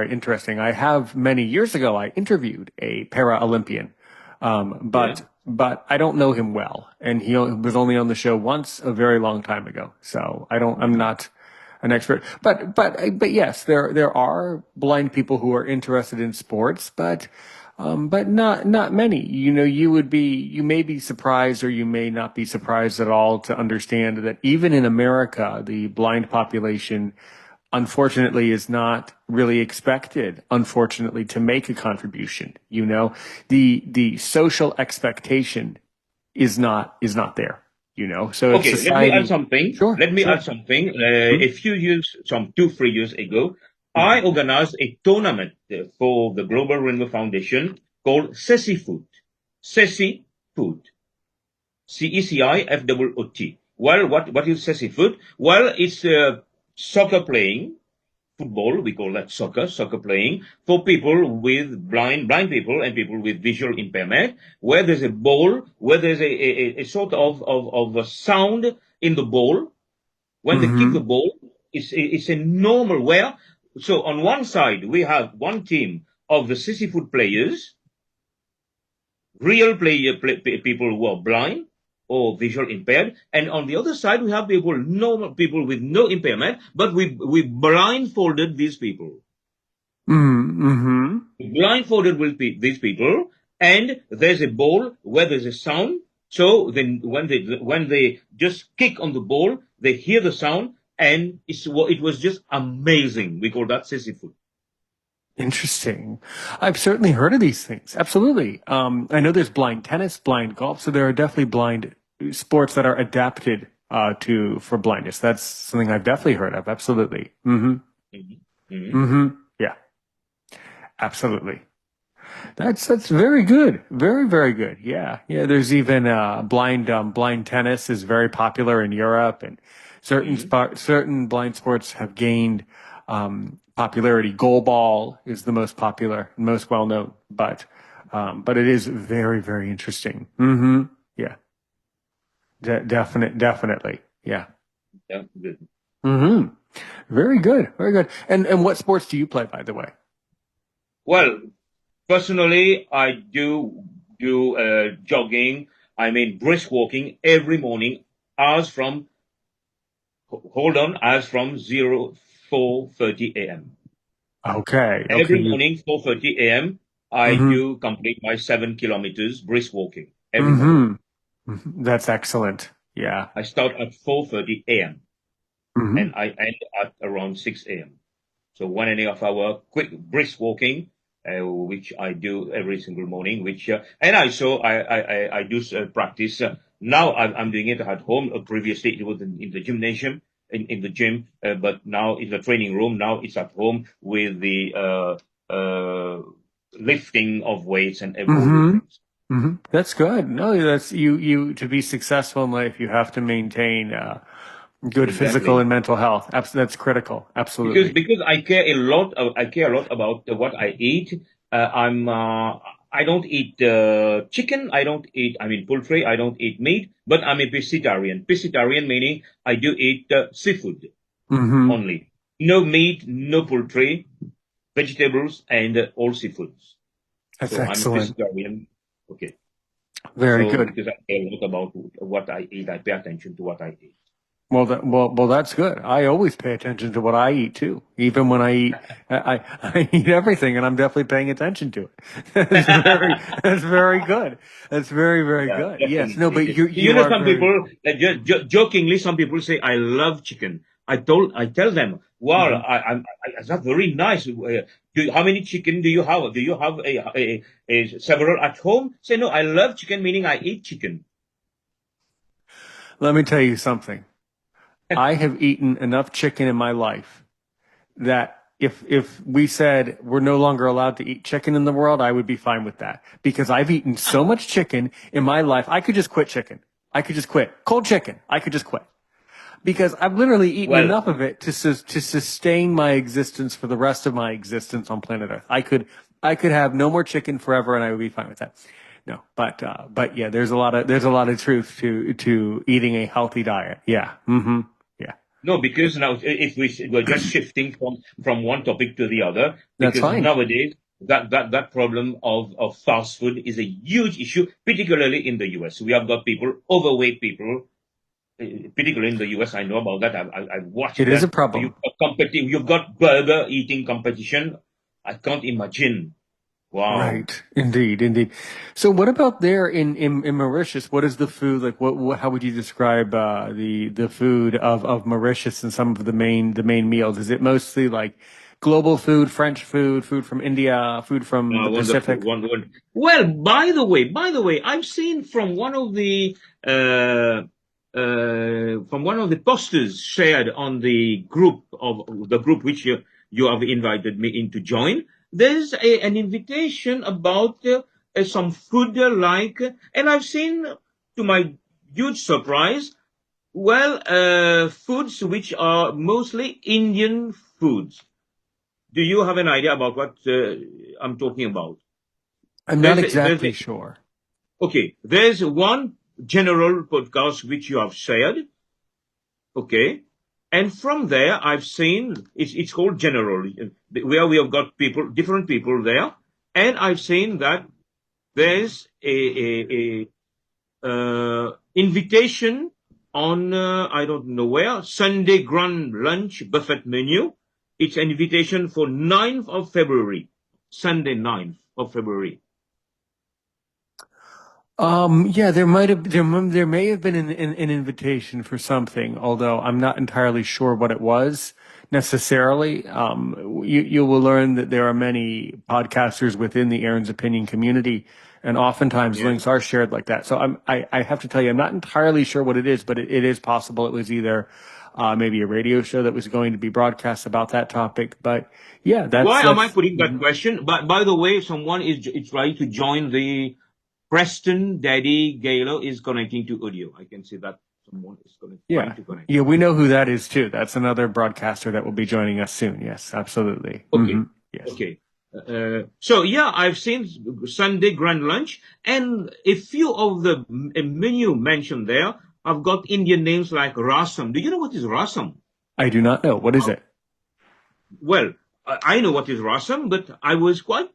interesting. I have many years ago I interviewed a para Olympian, Yeah. but I don't know him well, and was only on the show once a very long time ago. So I'm Mhm. not an expert, but yes, there are blind people who are interested in sports, but not many. You know, you may be surprised or you may not be surprised at all to understand that even in America, the blind population, unfortunately, is not really expected, unfortunately, to make a contribution. You know, the social expectation is not there, you know. So if Okay, let me add society, something. sure, Let me add sure. something. Hmm. A few years, some 2, 3 years ago, I Hmm. organized a tournament for the Global Rainbow Foundation called Ceci Food. Ceci Food. CECIFOOT. Well, what is Ceci Food? Well, it's soccer playing, football, we call that soccer playing, for people with blind people and people with visual impairment, where there's a ball, where there's a sort of a sound in the ball. When they kick the Hmm. ball, it's a normal where. So on one side, we have one team of the sissy foot players, real people who are blind or visual impaired. And on the other side, we have people, normal people with no impairment, but we blindfolded these people. Hmm. Blindfolded with these people, and there's a ball where there's a sound. So then, when they just kick on the ball, they hear the sound, and it was just amazing. We call that sissy food. Interesting. I've certainly heard of these things. Absolutely. I know there's blind tennis, blind golf, so there are definitely blind sports that are adapted to for blindness. That's something I've definitely heard of. Absolutely. Mm-hmm. Mhm. Mhm. Mm-hmm. Yeah, absolutely. That's very good. Very good. Yeah. Yeah. There's even blind tennis is very popular in Europe, and Mhm. certain blind sports have gained popularity. Goalball is the most popular, most well known, but it is very interesting. Mm-hmm. Yeah. Definitely. Yeah. Yeah, good. Mm-hmm. Very good. Very good. And what sports do you play, by the way? Well, personally, I do jogging. I mean brisk walking every morning, hours from hold on, hours from 4:30 a.m. Okay. Okay. Every morning, 4:30 a.m., I Mm-hmm. do complete my 7 kilometers brisk walking every morning. Mm-hmm. That's excellent. Yeah. I start at 4:30 a.m. Hmm. and I end at around 6 a.m. So 1.5 hour quick brisk walking, which I do every single morning. And I do practice. Now I'm doing it at home. Previously it was in the gymnasium, in the gym, but now in the training room. Now it's at home with the lifting of weights and all these Mm-hmm. things. Mm-hmm. That's good. No, that's you to be successful in life, you have to maintain good physical Exactly. and mental health. That's critical. Because Absolutely. I care a lot. I care a lot about what I eat. I don't eat chicken. I don't eat. I mean poultry. I don't eat meat. But I'm a pescatarian. Pescatarian meaning I do eat seafood Mm-hmm. only. No meat, no poultry, vegetables, and all seafoods. That's So I'm a excellent. pescatarian. Okay. Very So good. because I care a lot about what I eat, I pay attention to what I eat. Well, that's good. I always pay attention to what I eat too. Even when I eat, I eat everything, and I'm definitely paying attention to it. That's very good. That's very Yeah, good. Yes, no, but definitely. you are Some very. people, jokingly, some people say, "I love chicken." I tell them, "Wow, Mhm. that's very nice. How many chicken do you have? Do you have several at home?" Say, "No, I love chicken," meaning I eat chicken. Let me tell you something. I have eaten enough chicken in my life that if we said we're no longer allowed to eat chicken in the world, I would be fine with that because I've eaten so much chicken in my life. I could just quit chicken. I could just quit cold chicken. I could just quit because I've literally eaten Well, enough of it to sustain my existence for the rest of my existence on planet Earth. I could have no more chicken forever, and I would be fine with that. No, but yeah, there's a lot of truth to eating a healthy diet. Yeah. Mm-hmm. Yeah. no, because now if we're just shifting from one topic to the other, That's because fine. nowadays that problem of fast food is a huge issue, particularly in the US. We have got people, overweight people, particularly in the US. I know about that. I It watched is a that. problem. You've got burger eating competition. I can't imagine. Wow. Right. Indeed. Indeed. So what about there in Mauritius? What is the food like? How would you describe the food of Mauritius and some of the main meals? Is it mostly like global food, French food, food from India, food from the Wonderful, Pacific? wonderful. Well, by the way, I've seen from one of the posters shared on the group which you have invited me in to join. There's an invitation about some food and I've seen, to my huge surprise, foods which are mostly Indian foods. Do you have an idea about what I'm talking about? I'm not exactly sure. Okay, there's one general podcast which you have shared, okay, and from there I've seen it's called general, where we have got different people there, and I've seen that there's a invitation on I don't know where, Sunday grand lunch buffet menu. It's an invitation for 9th of February, Sunday 9th of February. Yeah, there may have been an invitation for something, although I'm not entirely sure what it was necessarily. You will learn that there are many podcasters within the Aaron's Opinion community, and oftentimes Yeah. links are shared like that. So I have to tell you, I'm not entirely sure what it is, but it is possible it was either maybe a radio show that was going to be broadcast about that topic. But yeah, Why am I that's. putting that Mhm. question? But by the way, someone is trying to join the Preston Daddy Gaylor is connecting to audio. I can see that someone is trying Yeah. to connect. Yeah, we know who that is too. That's another broadcaster that will be joining us soon. Yes, absolutely. Okay, Yes. okay. So yeah, I've seen Sunday grand lunch, and a few of the menu mentioned there. I've got Indian names like rasam. Do you know what is rasam? I do not know. What is it? Well, I know what is rasam, but I was quite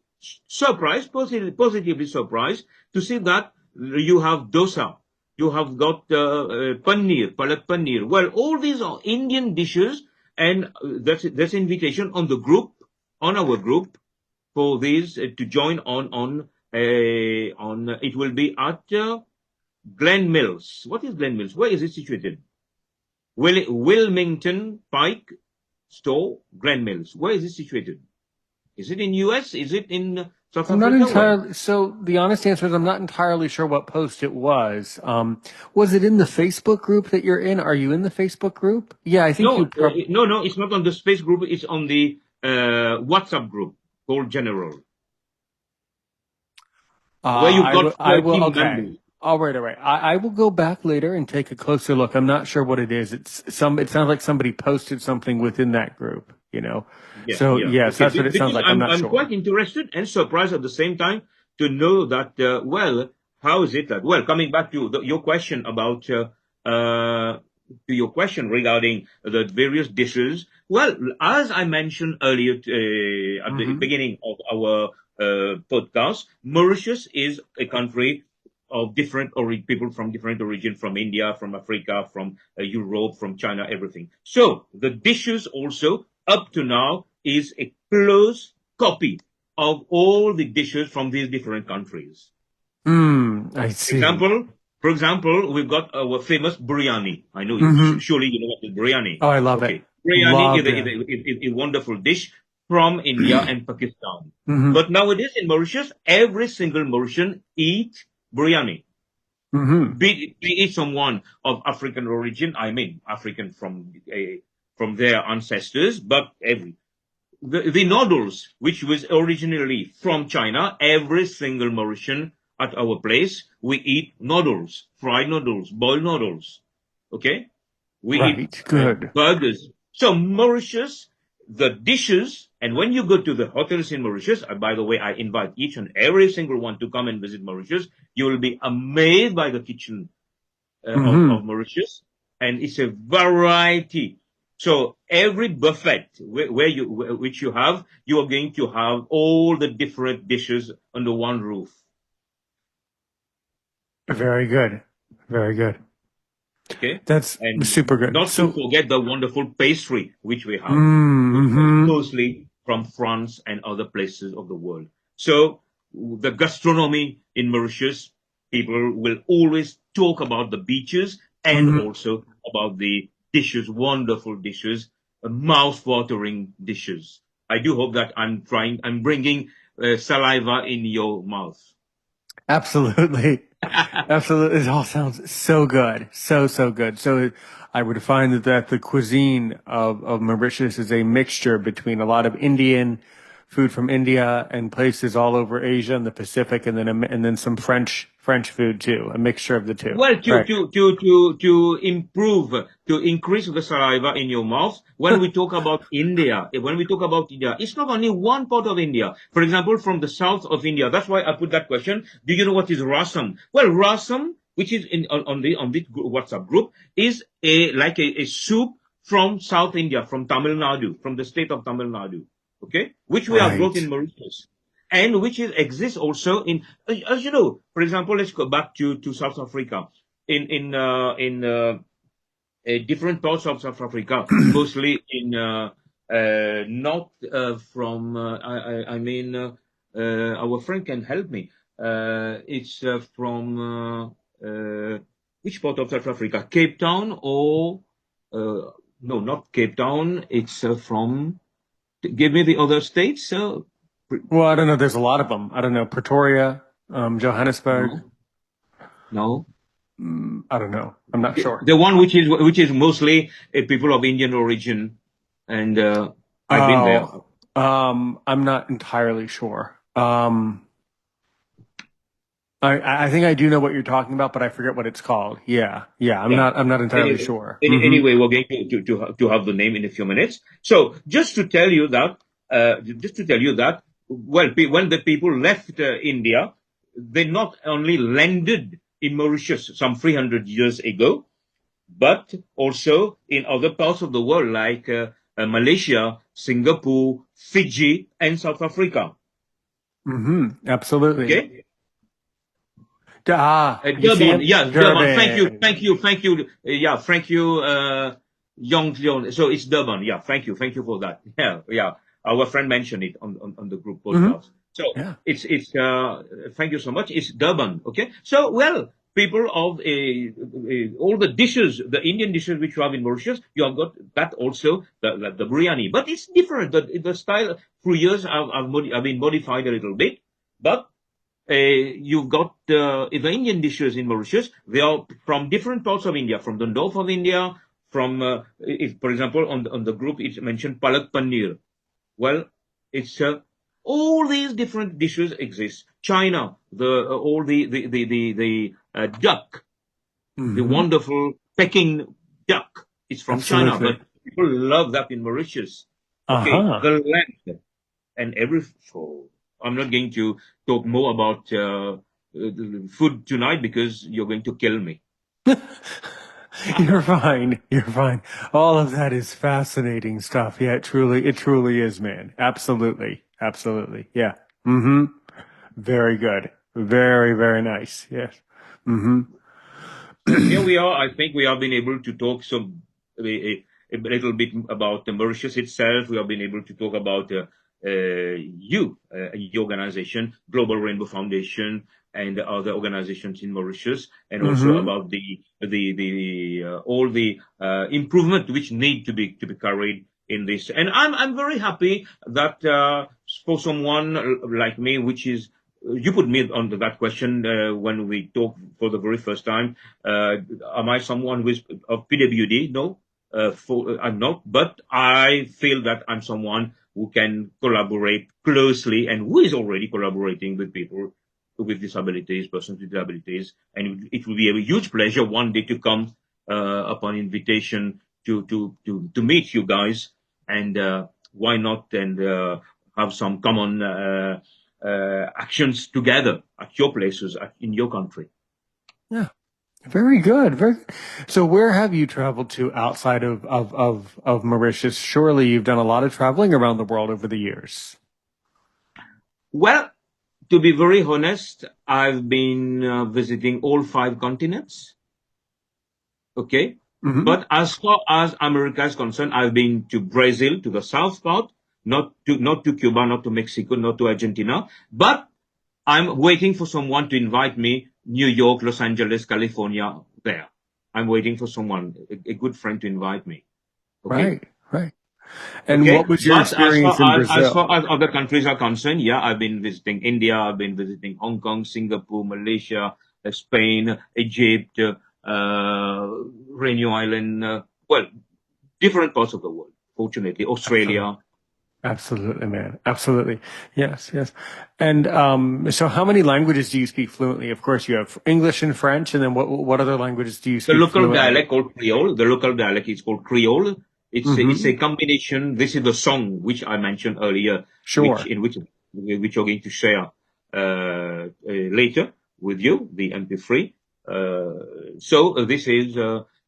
surprised, positively surprised to see that you have dosa, you have got paneer, palak paneer. Well, all these are Indian dishes, and that's invitation on the group, on our group, for these to join on. It will be at Glen Mills. What is Glen Mills? Where is it situated? Wilmington Pike Store, Glen Mills. Where is it situated? Is it in US? Is it in South I'm not Africa? Where? entirely. So the honest answer is I'm not entirely sure what post it was. Was it in the Facebook group that you're in? Are you in the Facebook group? Yeah, I think No, you prob no. It's not on the space group. It's on the WhatsApp group called General. where you've got I will, 13 okay. members. All right, all right. I will go back later and take a closer look. I'm not sure what it is. It sounds like somebody posted something within that group, you know? Yeah, So yeah. yes, Okay. that's what it sounds Because like. I'm not I'm quite sure. interested and surprised at the same time to know that, well, how is it that, well, coming back to your question about, to your question regarding the various dishes. Well, as I mentioned earlier, at the Hmm. beginning of our podcast, Mauritius is a country of different people from different origin, from India, from Africa, from Europe, from China, everything. So the dishes also up to now is a close copy of all the dishes from these different countries. I For see. example, for example, we've got our famous biryani. I know you Hmm. surely you know what is biryani. Oh, I love it. Okay, biryani Love is biryani. a wonderful dish from India and Pakistan. Hmm. But nowadays in Mauritius, every single Mauritian eats biryani. Hmm. Be it someone of African origin, I mean African from their ancestors, but the noodles, which was originally from China, every single Mauritian at our place, we eat noodles, fried noodles, boiled noodles. Okay? We eat Right. Good. burgers. So Mauritius, the dishes, and when you go to the hotels in Mauritius, by the way, I invite each and every single one to come and visit Mauritius. You will be amazed by the kitchen of Hmm. Mauritius, and it's a variety. So every buffet which you have, you are going to have all the different dishes under one roof. Very good. Very good. Okay, That's and super good. not to So, forget the wonderful pastry which we have, which comes mm-hmm. mostly from France and other places of the world. So the gastronomy in Mauritius, people will always talk about the beaches and Mm-hmm. also about the dishes, wonderful dishes, mouth-watering dishes. I do hope that I'm bringing saliva in your mouth. Absolutely. Absolutely. It all sounds so good. So, so good. I would find that the cuisine of Mauritius is a mixture between a lot of Indian food from India and places all over Asia and the Pacific, and then some French food too. A mixture of the two. Well, Right. to improve, to increase the saliva in your mouth, when we talk about India, it's not only one part of India. For example, from the south of India, that's why I put that question. Do you know what is rasam? Well, rasam, which is on the WhatsApp group, is a soup from South India, from Tamil Nadu, from the state of Tamil Nadu. Okay, which we have brought in Right. Mauritius and exists also in, as you know, for example, let's go back to South Africa. In different parts of South Africa, mostly in not from I mean our friend can help me. It's from which part of South Africa? Cape Town or no, not Cape Town. It's from, give me the other states. Well, I don't know. There's a lot of them. I don't know. Pretoria, Johannesburg. No, no. I don't know. I'm not sure. The one which is mostly people of Indian origin, and I've been there. Oh, I'm not entirely sure. I think I do know what you're talking about, but I forget what it's called. Yeah, yeah. Yeah. I'm not entirely Anyway, sure. Hmm. anyway, we're going to have the name in a few minutes. So just to tell you that, well, when the people left India, they not only landed in Mauritius some 300 years ago, but also in other parts of the world like Malaysia, Singapore, Fiji, and South Africa. Hmm. Absolutely. Okay? You see Durban, it? yeah, Durban. Durban. Thank you. Yeah, thank you, Young Leon. So it's Durban. Yeah, thank you for that. Yeah, yeah. Our friend mentioned it on the group Hmm. podcast. So Yeah. it's thank you so much. It's Durban. Okay. So well, people of all the dishes, the Indian dishes which you have in Mauritius, you have got that also the biryani, but it's different. The style through years have been modified a little bit, but you've got the Indian dishes in Mauritius. They are from different parts of India, from the north of India. From, if, for example, on the group, it's mentioned palak paneer. Well, it's All these different dishes exist. China, all the duck, the Hmm. wonderful Peking duck is from China, Absolutely. but people love that in Mauritius. Okay, Uh-huh. the lamb and every. So I'm not going to talk more about the food tonight because you're going to kill me. You're fine. You're fine. All of that is fascinating stuff. Yeah, it truly is, man. Absolutely. Absolutely. Yeah. Hmm. Very good. Very, very nice. Yes. Hmm. So here we are. I think we have been able to talk a little bit about the Mauritius itself. We have been able to talk about your organization, Global Rainbow Foundation, and the other organizations in Mauritius, and also Hmm. about the all the improvement which need to be carried in this. And I'm very happy that for someone like me, which is you put me on that question when we talk for the very first time. Uh, am I someone with of PWD? No, I'm not. But I feel that I'm someone who can collaborate closely and who is already collaborating with people with disabilities, persons with disabilities, and it will be a huge pleasure one day to come upon invitation to meet you guys, and why not and have some common actions together at your places in your country. Yeah. Very good. Very. So where have you traveled to outside of Mauritius? Surely you've done a lot of traveling around the world over the years. Well, to be very honest, I've been visiting all five continents. Okay. Hmm. But as far as America is concerned, I've been to Brazil, to the south part, not to Cuba, not to Mexico, not to Argentina. But I'm waiting for someone to invite me, New York, Los Angeles, California, there. I'm waiting for someone, a good friend to invite me. Okay. Right. Right. And Okay. what was your But experience in as far Brazil? as other countries are concerned, yeah, I've been visiting India, I've been visiting Hong Kong, Singapore, Malaysia, Spain, Egypt, Reunion Island, well, different parts of the world, fortunately, Absolutely. Australia. Absolutely, man. Absolutely. Yes, yes. And so how many languages do you speak fluently? Of course, you have English and French, and then what other languages do you The speak local fluently? dialect called Creole, the local dialect is called Creole. It's Hmm. a combination. This is the song which I mentioned earlier, Sure. which you're going to share later with you, the MP3. This is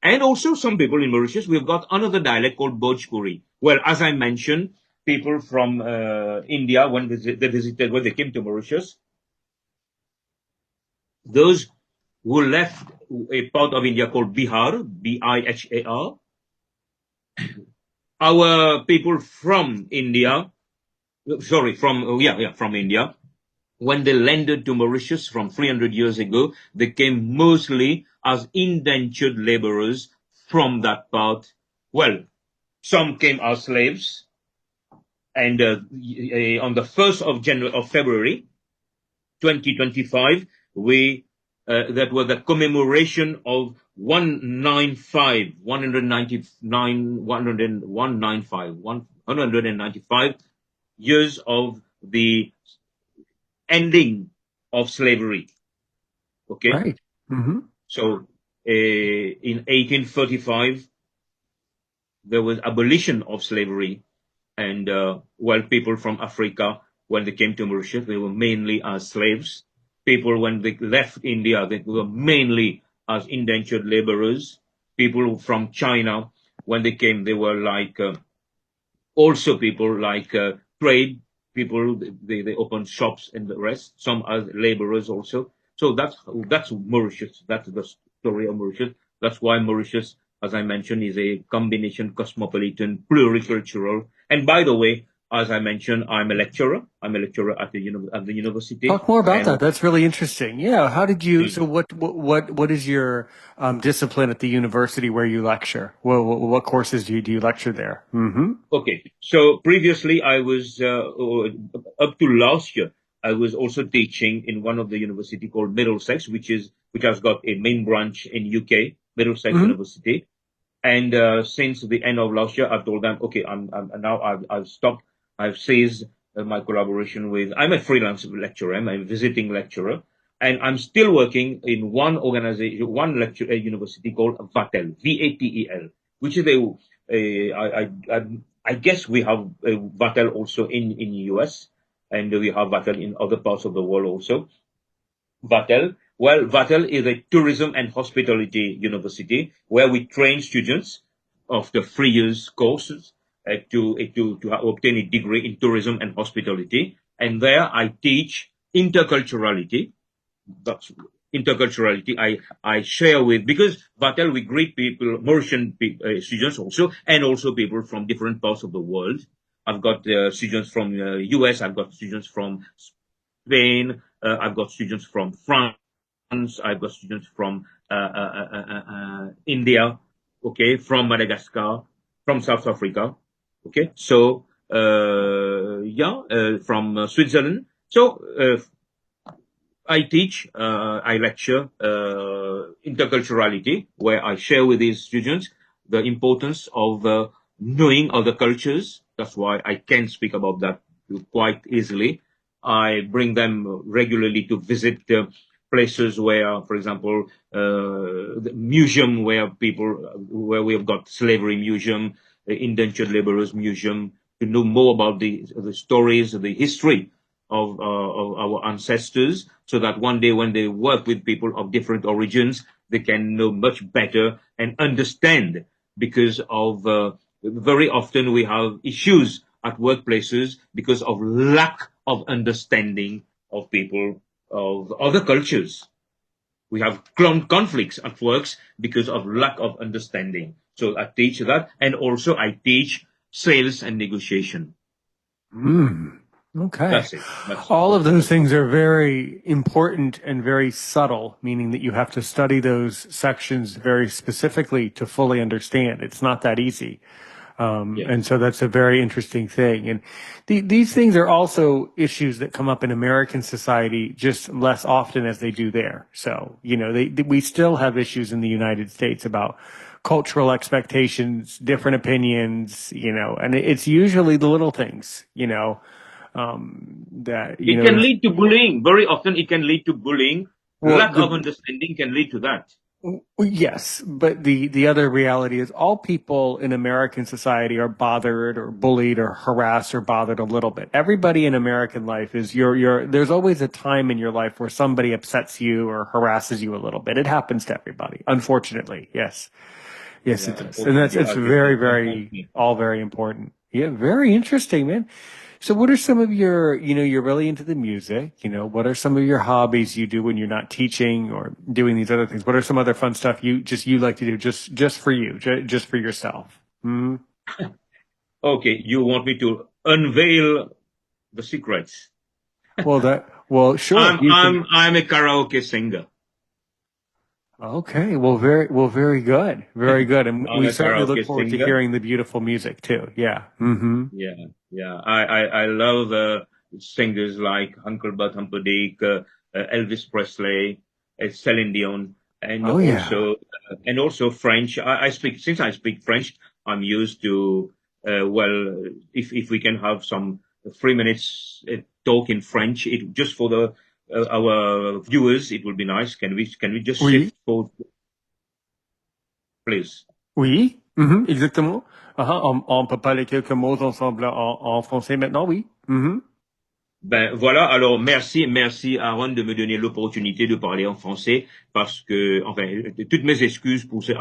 and also some people in Mauritius. We've got another dialect called Bhojpuri. Well, as I mentioned, people from India they visited when they came to Mauritius, those who left a part of India called Bihar, Bihar, our people from India, sorry, from India, when they landed to Mauritius from 300 years ago, they came mostly as indentured laborers from that part. Well, some came as slaves, and on the 1st of January of February 2025, we that was the commemoration of 195, 199, 195 years of the ending of slavery. Okay, Right. Hmm. so in 1835 there was abolition of slavery, and while people from Africa, when they came to Mauritius, they were mainly as slaves. People, when they left India, they were mainly as indentured laborers. People from China, when they came, they were like also people like trade people. They opened shops and the rest. Some are laborers also. So that's Mauritius. That's the story of Mauritius. That's why Mauritius, as I mentioned, is a combination cosmopolitan, pluricultural. And by the way, as I mentioned, I'm a lecturer. I'm a lecturer at at the university, Talk more about and that. That's really interesting. Yeah. How did you, so what is your discipline at the university where you lecture? What courses do you lecture there? Hmm. okay. So previously, I was up to last year. I was also teaching in one of the university called Middlesex, which has got a main branch in UK, Middlesex Hmm. University. And since the end of last year, I've told them, okay, I'm now I've stopped. I've ceased my collaboration with, I'm a freelance lecturer, I'm a visiting lecturer, and I'm still working in one organization, one lecture university called VATEL, VATEL, which is I guess we have VATEL also in US, and we have VATEL in other parts of the world also. VATEL, well, VATEL is a tourism and hospitality university where we train students of the 3 years courses to obtain a degree in tourism and hospitality. And there I teach interculturality. That's interculturality. I share with, because VATEL, we greet people, Mauritian students also, and also people from different parts of the world. I've got students from US, I've got students from Spain, I've got students from France, I've got students from India, okay, from Madagascar, from South Africa, okay, so from Switzerland. So I teach, I lecture interculturality, where I share with these students the importance of knowing other cultures. That's why I can speak about that quite easily. I bring them regularly to visit places where, for example, the museum where we have got slavery museum, the indentured laborers museum, to know more about the stories, the history of our ancestors, so that one day when they work with people of different origins, they can know much better and understand, because of very often we have issues at workplaces because of lack of understanding of people of other cultures. We have conflicts at works because of lack of understanding. So I teach that, and also I teach sales and negotiation. Okay. That's it. All of those That's things are very important and very subtle, meaning that you have to study those sections very specifically to fully understand. It's not that easy. yeah. And so that's a very interesting thing. And these things are also issues that come up in American society just less often as they do there. So, we still have issues in the United States about cultural expectations, different opinions, and it's usually the little things, that, It can lead to bullying. Very often it can lead to bullying. well, Lack of understanding can lead to that. yes, but the other reality is all people in American society are bothered or bullied or harassed or bothered a little bit. Everybody in American life is there's always a time in your life where somebody upsets you or harasses you a little bit. It happens to everybody, unfortunately. Yes. Yes, it Yeah, does. And unfortunately, it's as you very, say, very, unfortunately. all very important. Yeah, very interesting, man. So what are some of you're really into the music, what are some of your hobbies you do when you're not teaching or doing these other things? What are some other fun stuff you like to do just for you, just for yourself? Hmm. Okay, you want me to unveil the secrets? Well, sure, you can. I'm a karaoke singer. Okay, well, very good. Very good. And I'm we a certainly look karaoke forward to singer. hearing the beautiful music too. Yeah. Hmm. Yeah, yeah. I love singers like Uncle Bud Humperdinck, Elvis Presley, Celine Dion, and Oh yeah. also French. Since I speak French, I'm used to well, if we can have some 3 minutes talk in French, it just for the our viewers, it will be nice. Can we just Oui. shift for, please? Oui, exactement. On peut parler quelques mots ensemble en français maintenant, oui. Mhm. Ben voilà, alors merci Aaron de me donner l'opportunité de parler en français, parce que, enfin, toutes mes excuses pour ce,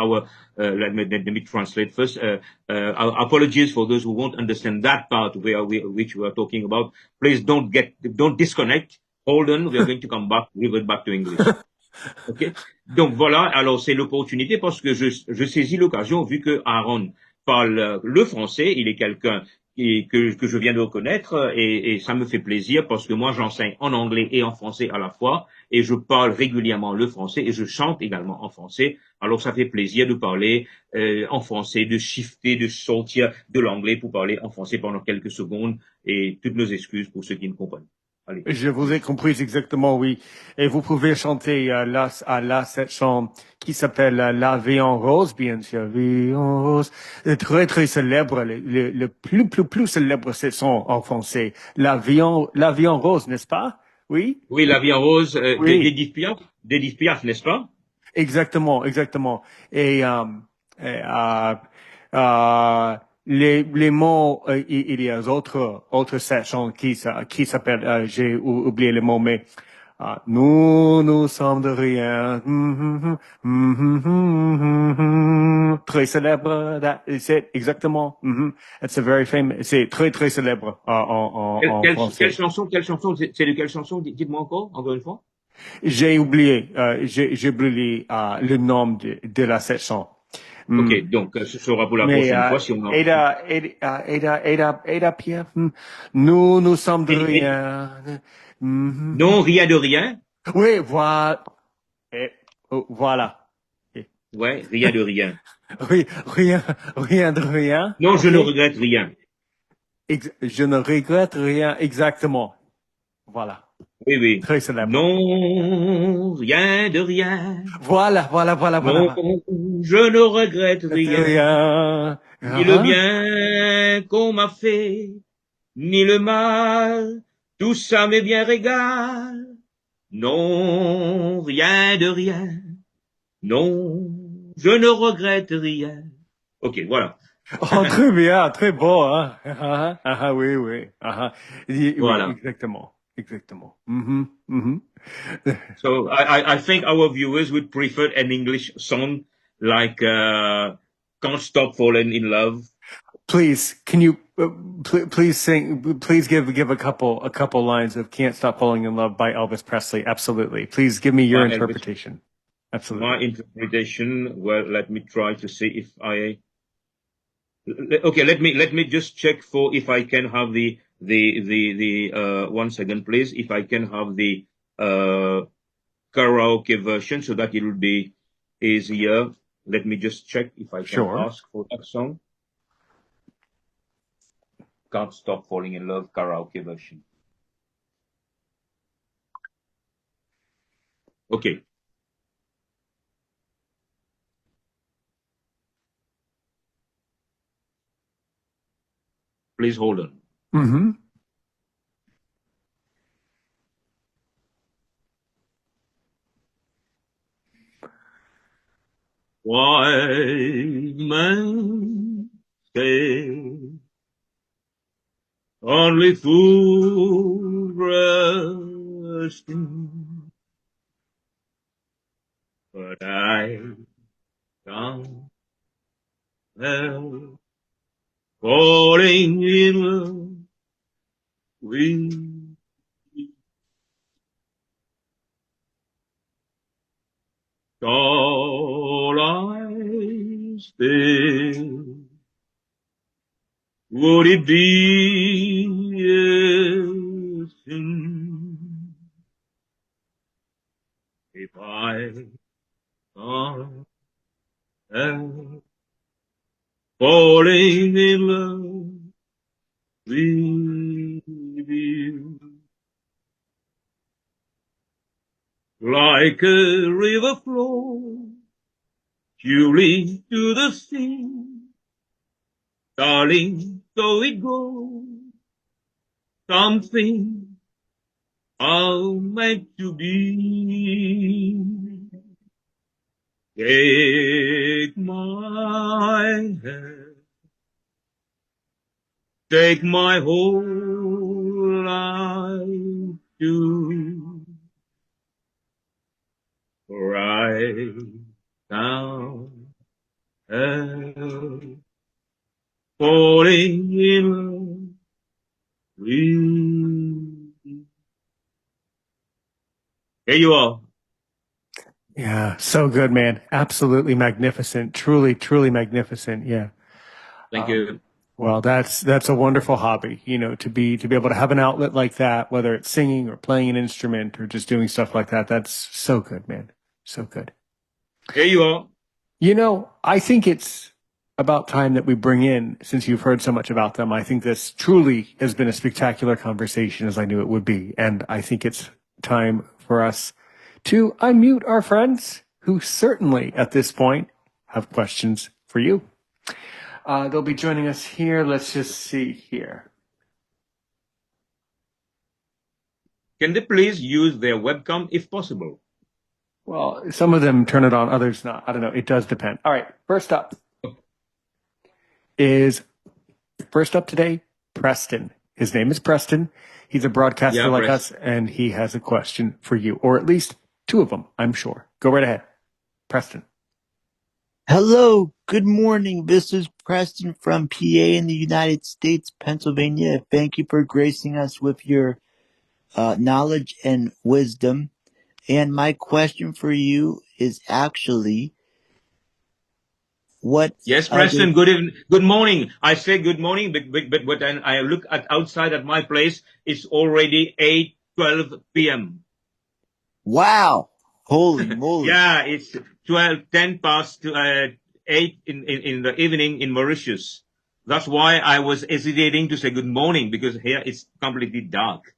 let me translate first. Our apologies for those who won't understand that part which we are talking about. Please don't disconnect. Hold on, we are going to come back, revert back to English. OK? Donc voilà, alors c'est l'opportunité, parce que je saisis l'occasion, vu que Aaron parle le français, il est quelqu'un que je viens de reconnaître, et ça me fait plaisir, parce que moi j'enseigne en anglais et en français à la fois, et je parle régulièrement le français, et je chante également en français. Alors ça fait plaisir de parler en français, de shifter, de sortir de l'anglais pour parler en français pendant quelques secondes, et toutes nos excuses pour ceux qui ne comprennent. allez. Je vous ai compris exactement, oui. Et vous pouvez chanter cette chanson qui s'appelle La vie en rose, bien sûr. Vie en rose. Très, très célèbre. Le plus célèbre, c'est son en français. La vie en rose, n'est-ce pas? Oui? Oui, La vie en rose Oui. d'Edith Piaf, n'est-ce pas? Exactement, exactement. Et, et, euh, euh, les mots, il y a autres sections qui s'appellent, j'ai oublié les mots, mais nous sommes de rien. Très célèbre. C'est exactement. It's a very famous. C'est très très célèbre en Quelle français. chanson, c'est de quelle chanson? Dites-moi encore une fois. J'ai oublié le nom de la section. Ok, Hmm. donc ce sera pour la Mais prochaine fois si on a. Pierre, nous sommes de rien. Non, rien de rien. Oui, voilà. Et, oh, voilà. Et, Ouais, rien de rien. rien, rien de rien. Non, je OK? ne regrette rien. Je ne regrette rien exactement. Voilà. Oui, oui. Très célèbre. Non, rien de rien. Voilà. Non, je ne regrette De rien. rien. Ni le bien qu'on m'a fait, ni le mal. Tout ça m'est bien régal. Non, rien de rien. Non, je ne regrette rien. Ok, voilà. Oh, très bien, très beau, hein. Oui, oui. Oui, Voilà. exactement. Exactement. Mhm. So I think our viewers would prefer an English song like Can't Stop Falling in Love. Please, can you please sing? Please give a couple lines of "Can't Stop Falling in Love" by Elvis Presley. Absolutely. Please give me your By Elvis. interpretation. My Absolutely. interpretation, well, let me try to see if I. Okay, let me just check for if I can have the 1 second, please. If I can have the uh karaoke version so that it will be easier. Let me just check if I can Sure. ask for that song. Can't Stop Falling in Love karaoke version. Okay, please hold on. Mm-hmm. Wise men say only fools rush in, but I can't help falling in love with all I still. Would it be a sin if I can't help falling in love with you? Like a river flows surely to the sea, darling, so it goes. Something are meant to be. Take my hand, take my whole life too, right now and falling in love with you. Here you are. Yeah. So good, man. Absolutely magnificent. Truly, truly magnificent. Yeah. Thank Um, you. well, that's a wonderful hobby, to be able to have an outlet like that, whether it's singing or playing an instrument or just doing stuff like that. That's so good, man. So good. Here you are. I think it's about time that we bring in, since you've heard so much about them. I think this truly has been a spectacular conversation, as I knew it would be. And I think it's time for us to unmute our friends who certainly at this point have questions for you. They'll be joining us here. Let's just see here. Can they please use their webcam if possible? Well, some of them turn it on, others not. I don't know. It does depend. All right. First up today, Preston. His name is Preston. He's a broadcaster like us, and he has a question for you, or at least two of them, I'm sure. Go right ahead. Preston. Hello, good morning. This is Preston from PA in the United States, Pennsylvania. Thank you for gracing us with your knowledge and wisdom. And my question for you is actually, what? Yes, Preston. Good morning. I say good morning, but when I look outside at my place, it's already 8:12 p.m. Wow! Holy moly! Yeah, it's 10 past 8 in the evening in Mauritius. That's why I was hesitating to say good morning, because here it's completely dark.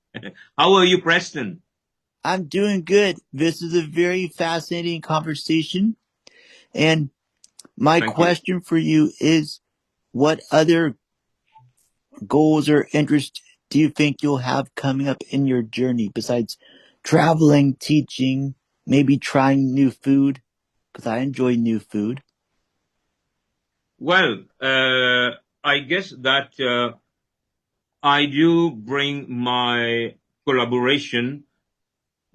How are you, Preston? I'm doing good. This is a very fascinating conversation. And my question for you is, what other goals or interests do you think you'll have coming up in your journey besides traveling, teaching, maybe trying new food? Because I enjoy new food. Well, I guess that I do bring my collaboration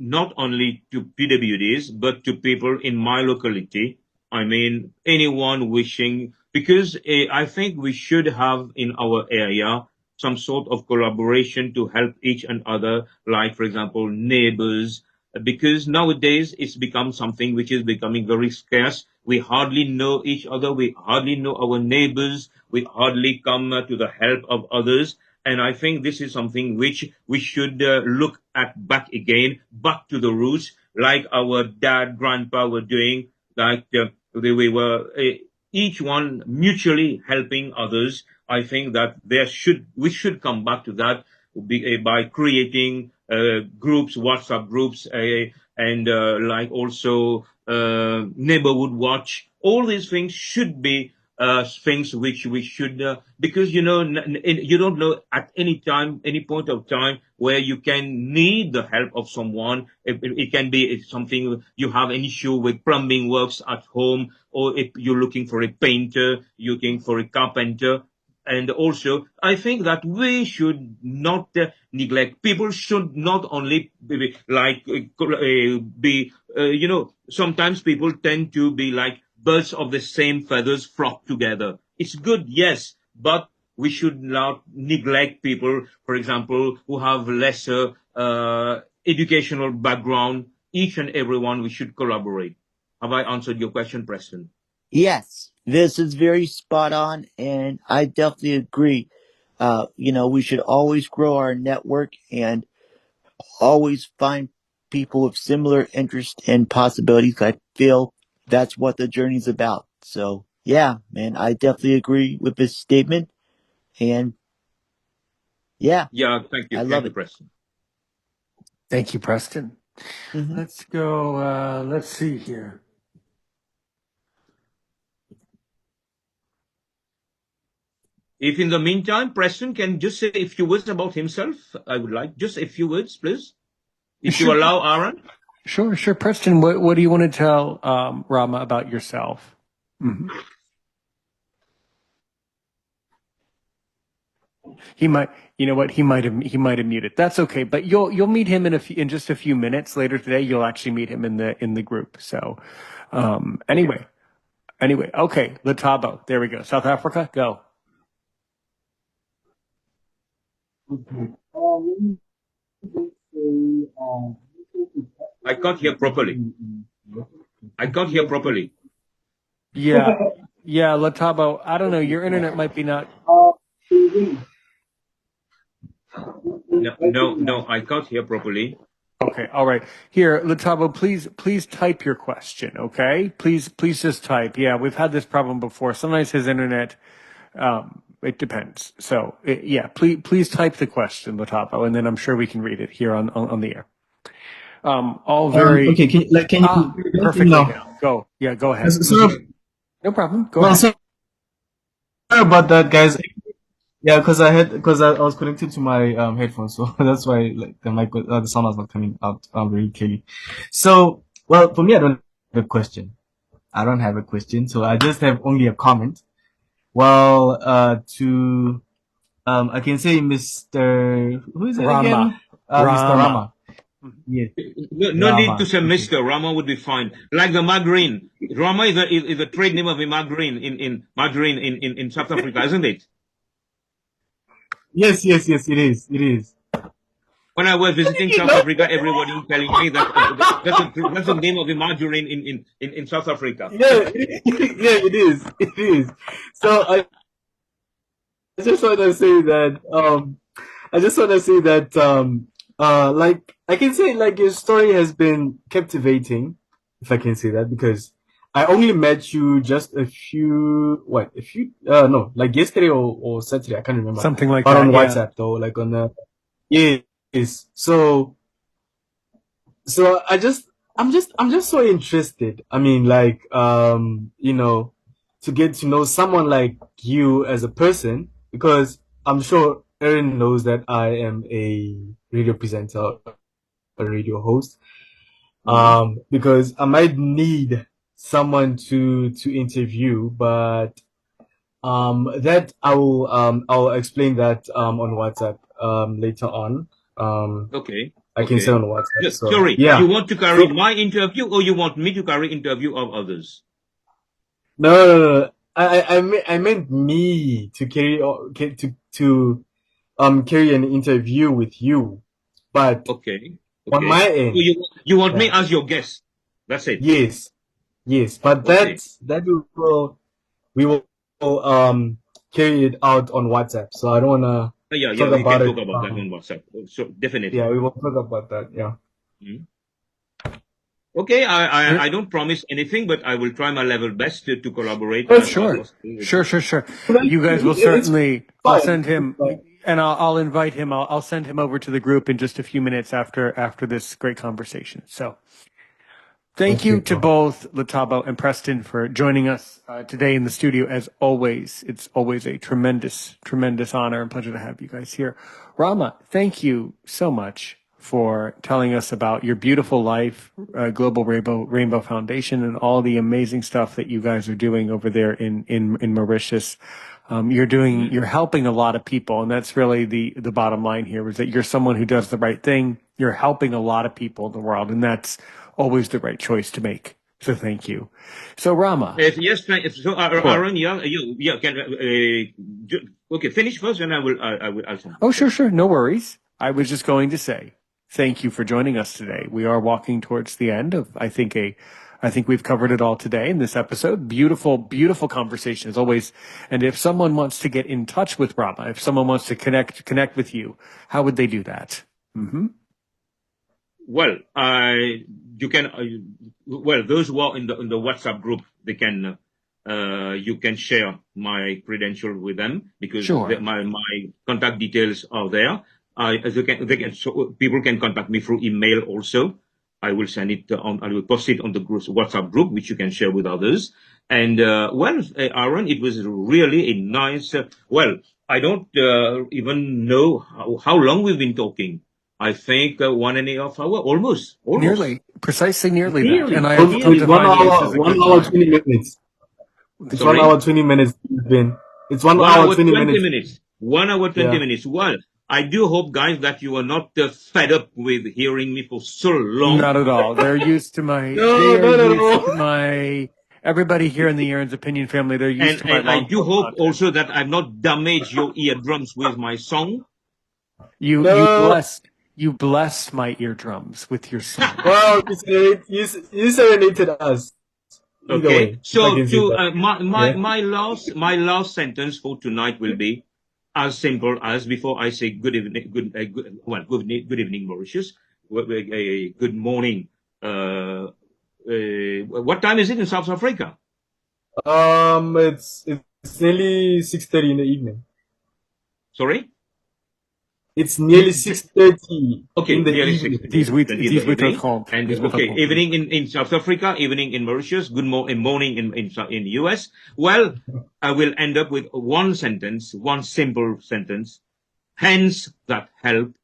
not only to PWDs, but to people in my locality. I mean, anyone wishing, because I think we should have in our area some sort of collaboration to help each and other, like, for example, neighbors, because nowadays it's become something which is becoming very scarce. We hardly know each other. We hardly know our neighbors. We hardly come to the help of others. And I think this is something which we should look at back again, back to the roots, like our dad, grandpa were doing, like we were each one mutually helping others. I think that we should come back to that by creating groups, WhatsApp groups, and like also neighborhood watch. All these things should be things which we should, because you don't know at any time, any point of time where you can need the help of someone. It can be something you have an issue with plumbing works at home, or if you're looking for a painter, you're looking for a carpenter. And also, I think that we should not neglect. People should not only sometimes people tend to be like birds of the same feathers flock together. It's good, yes, but we should not neglect people, for example, who have lesser educational background. Each and everyone, we should collaborate. Have I answered your question, Preston? Yes, this is very spot on, and I definitely agree. We should always grow our network and always find people with similar interests and possibilities. I feel that's what the journey's about. So, yeah, man, I definitely agree with this statement. And yeah, thank you. I love Thank you, it. Preston. Thank you, Preston. Mm-hmm. Let's go. Let's see here. If in the meantime, Preston can just say a few words about himself, I would like just a few words, please. If you allow, Aaron. Sure. Preston, what do you want to tell Rama about yourself? Mm-hmm. He might, you know what? He might have muted. That's okay. But you'll meet him in just a few minutes later today. You'll actually meet him in the group. So, anyway, okay. Letabo. There we go. South Africa, go. I can't hear properly. Yeah, Letabo. I don't know. Your internet might be not. No, I can't hear properly. Okay, all right. Here, Latabo, please type your question, okay? Please just type. Yeah, we've had this problem before. Sometimes his internet, it depends. So, yeah, please type the question, Latabo, and then I'm sure we can read it here on the air. All very Okay, can you perfectly no. now. Go. Yeah, go ahead. Sorry, No problem. Go well, ahead. sorry about that, guys. Yeah, because I was connected to my headphones, so that's why like the sound was not coming out very clearly. So, well, for me, I don't have a question. I don't have a question, so I just have only a comment. Well, I can say Mr. Who is it Rama. again? Mr. Rama. Rama. Yes, No need to Rama. say Okay. Mr. Rama would be fine. Like the margarine. Rama is a trade name of a margarine in South Africa, isn't it? Yes, it is. It is. When I was visiting You South know? Africa, everybody was telling me that that's the name of a margarine in South Africa. Yeah, yeah, it is. It is. So I just want to say that I just want to say that like I can say like your story has been captivating, if I can say that, because I only met you just a few no, like yesterday or Saturday, I can't remember. Something like But on that. Yeah. WhatsApp though, like on the yes. So I'm just so interested. I mean, like, to get to know someone like you as a person, because I'm sure Erin knows that I am a radio presenter, a radio host. Mhm. Because I might need someone to interview, but that I'll explain that on WhatsApp later on. Okay. I can say Okay. on WhatsApp. So Sorry, you yeah. want to carry So my interview or you want me to carry interview of others? no. I meant me to carry an interview with you, but Okay. on Okay. my So end, you want me yeah, as your guest. That's it. yes, but Okay. that we will carry it out on WhatsApp. So I don't wanna Yeah, talk we about can it. talk about that on WhatsApp. So Yeah, definitely. we will talk about that. Yeah. Mhm. Okay, Sure. I don't promise anything, but I will try my level best to collaborate It's as Sure. possible with Sure. you. Sure. Sure. You guys will it's certainly. I'll fine. send him, and I'll invite him. I'll send him over to the group in just a few minutes after this great conversation. So. Thank Okay, you to bro. both Latabo and Preston for joining us today in the studio. As always, it's always a tremendous honor and pleasure to have you guys here. Rama, thank you so much for telling us about your beautiful life, Global Rainbow Foundation, and all the amazing stuff that you guys are doing over there in Mauritius. Mhm. You're helping a lot of people, and that's really the bottom line here is that you're someone who does the right thing. You're helping a lot of people in the world, and that's always the right choice to make. So thank you. So Rama, Yes, so sure. Aaron, yeah, can okay, finish first, and I will answer. Oh, sure. No worries. I was just going to say thank you for joining us today. We are walking towards the end of, I think we've covered it all today in this episode. Beautiful conversation as always. And if someone wants to get in touch with Rama, if someone wants to connect with you, how would they do that? Mm-hmm. Well, you can well, those who are in the WhatsApp group, they can you can share my credential with them because Sure. my contact details are there. As they can so people can contact me through email also. I will send it on. I will post it on the group's WhatsApp group, which you can share with others. And well, Aaron, it was really a nice. Well, I don't even know how long we've been talking. I think 1.5 hours, almost, Precisely nearly that. And nearly, I'll It's nearly, one define nearly. this hour, as a one good hour, time. 20 minutes. It's one Sorry, hour, 20 minutes. It's one one hour, hour 20 twenty minutes. minutes, 1 hour 20 Yeah. minutes. Well, I do hope, guys, that you are not fed up with hearing me for so long. Not at all. They No, are not at used all. to my, everybody here in the Aaron's Opinion family, they're used And, to my and I long do form hope content. also that I've not damaged your eardrums with my song. No. You blessed my eardrums with your song. Well, you serenaded us. Either Okay, way, if I so can say to that. my Yeah. last sentence for tonight will be as simple as before I say good evening, good evening, Mauritius. good morning. What time is it in South Africa? It's nearly 6:30 in the evening. Sorry? It's nearly 6:30 Okay, in the nearly evening. 6:30 in the evening. And okay, 18h30. evening in South Africa, evening in Mauritius, morning in the US. Well, I will end up with one sentence, one simple sentence. Hands that help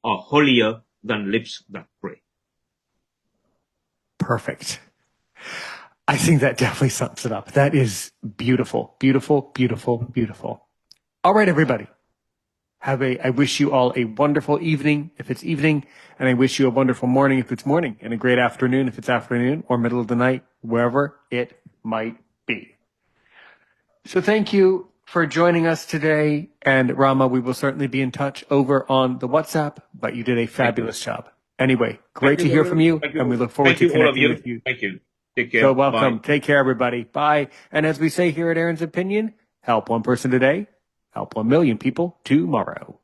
are holier than lips that pray. Perfect. I think that definitely sums it up. That is beautiful, beautiful, beautiful, beautiful. All right, everybody. I wish you all a wonderful evening if it's evening, and I wish you a wonderful morning if it's morning, and a great afternoon if it's afternoon, or middle of the night, wherever it might be. So thank you for joining us today. And Rama, we will certainly be in touch over on the WhatsApp, but you did a fabulous job. Anyway, great to hear from you, and we look forward to connecting with you. Thank you. Take care. So welcome. Bye. Take care, everybody. Bye. And as we say here at Aaron's Opinion, help one person today, help 1 million people tomorrow.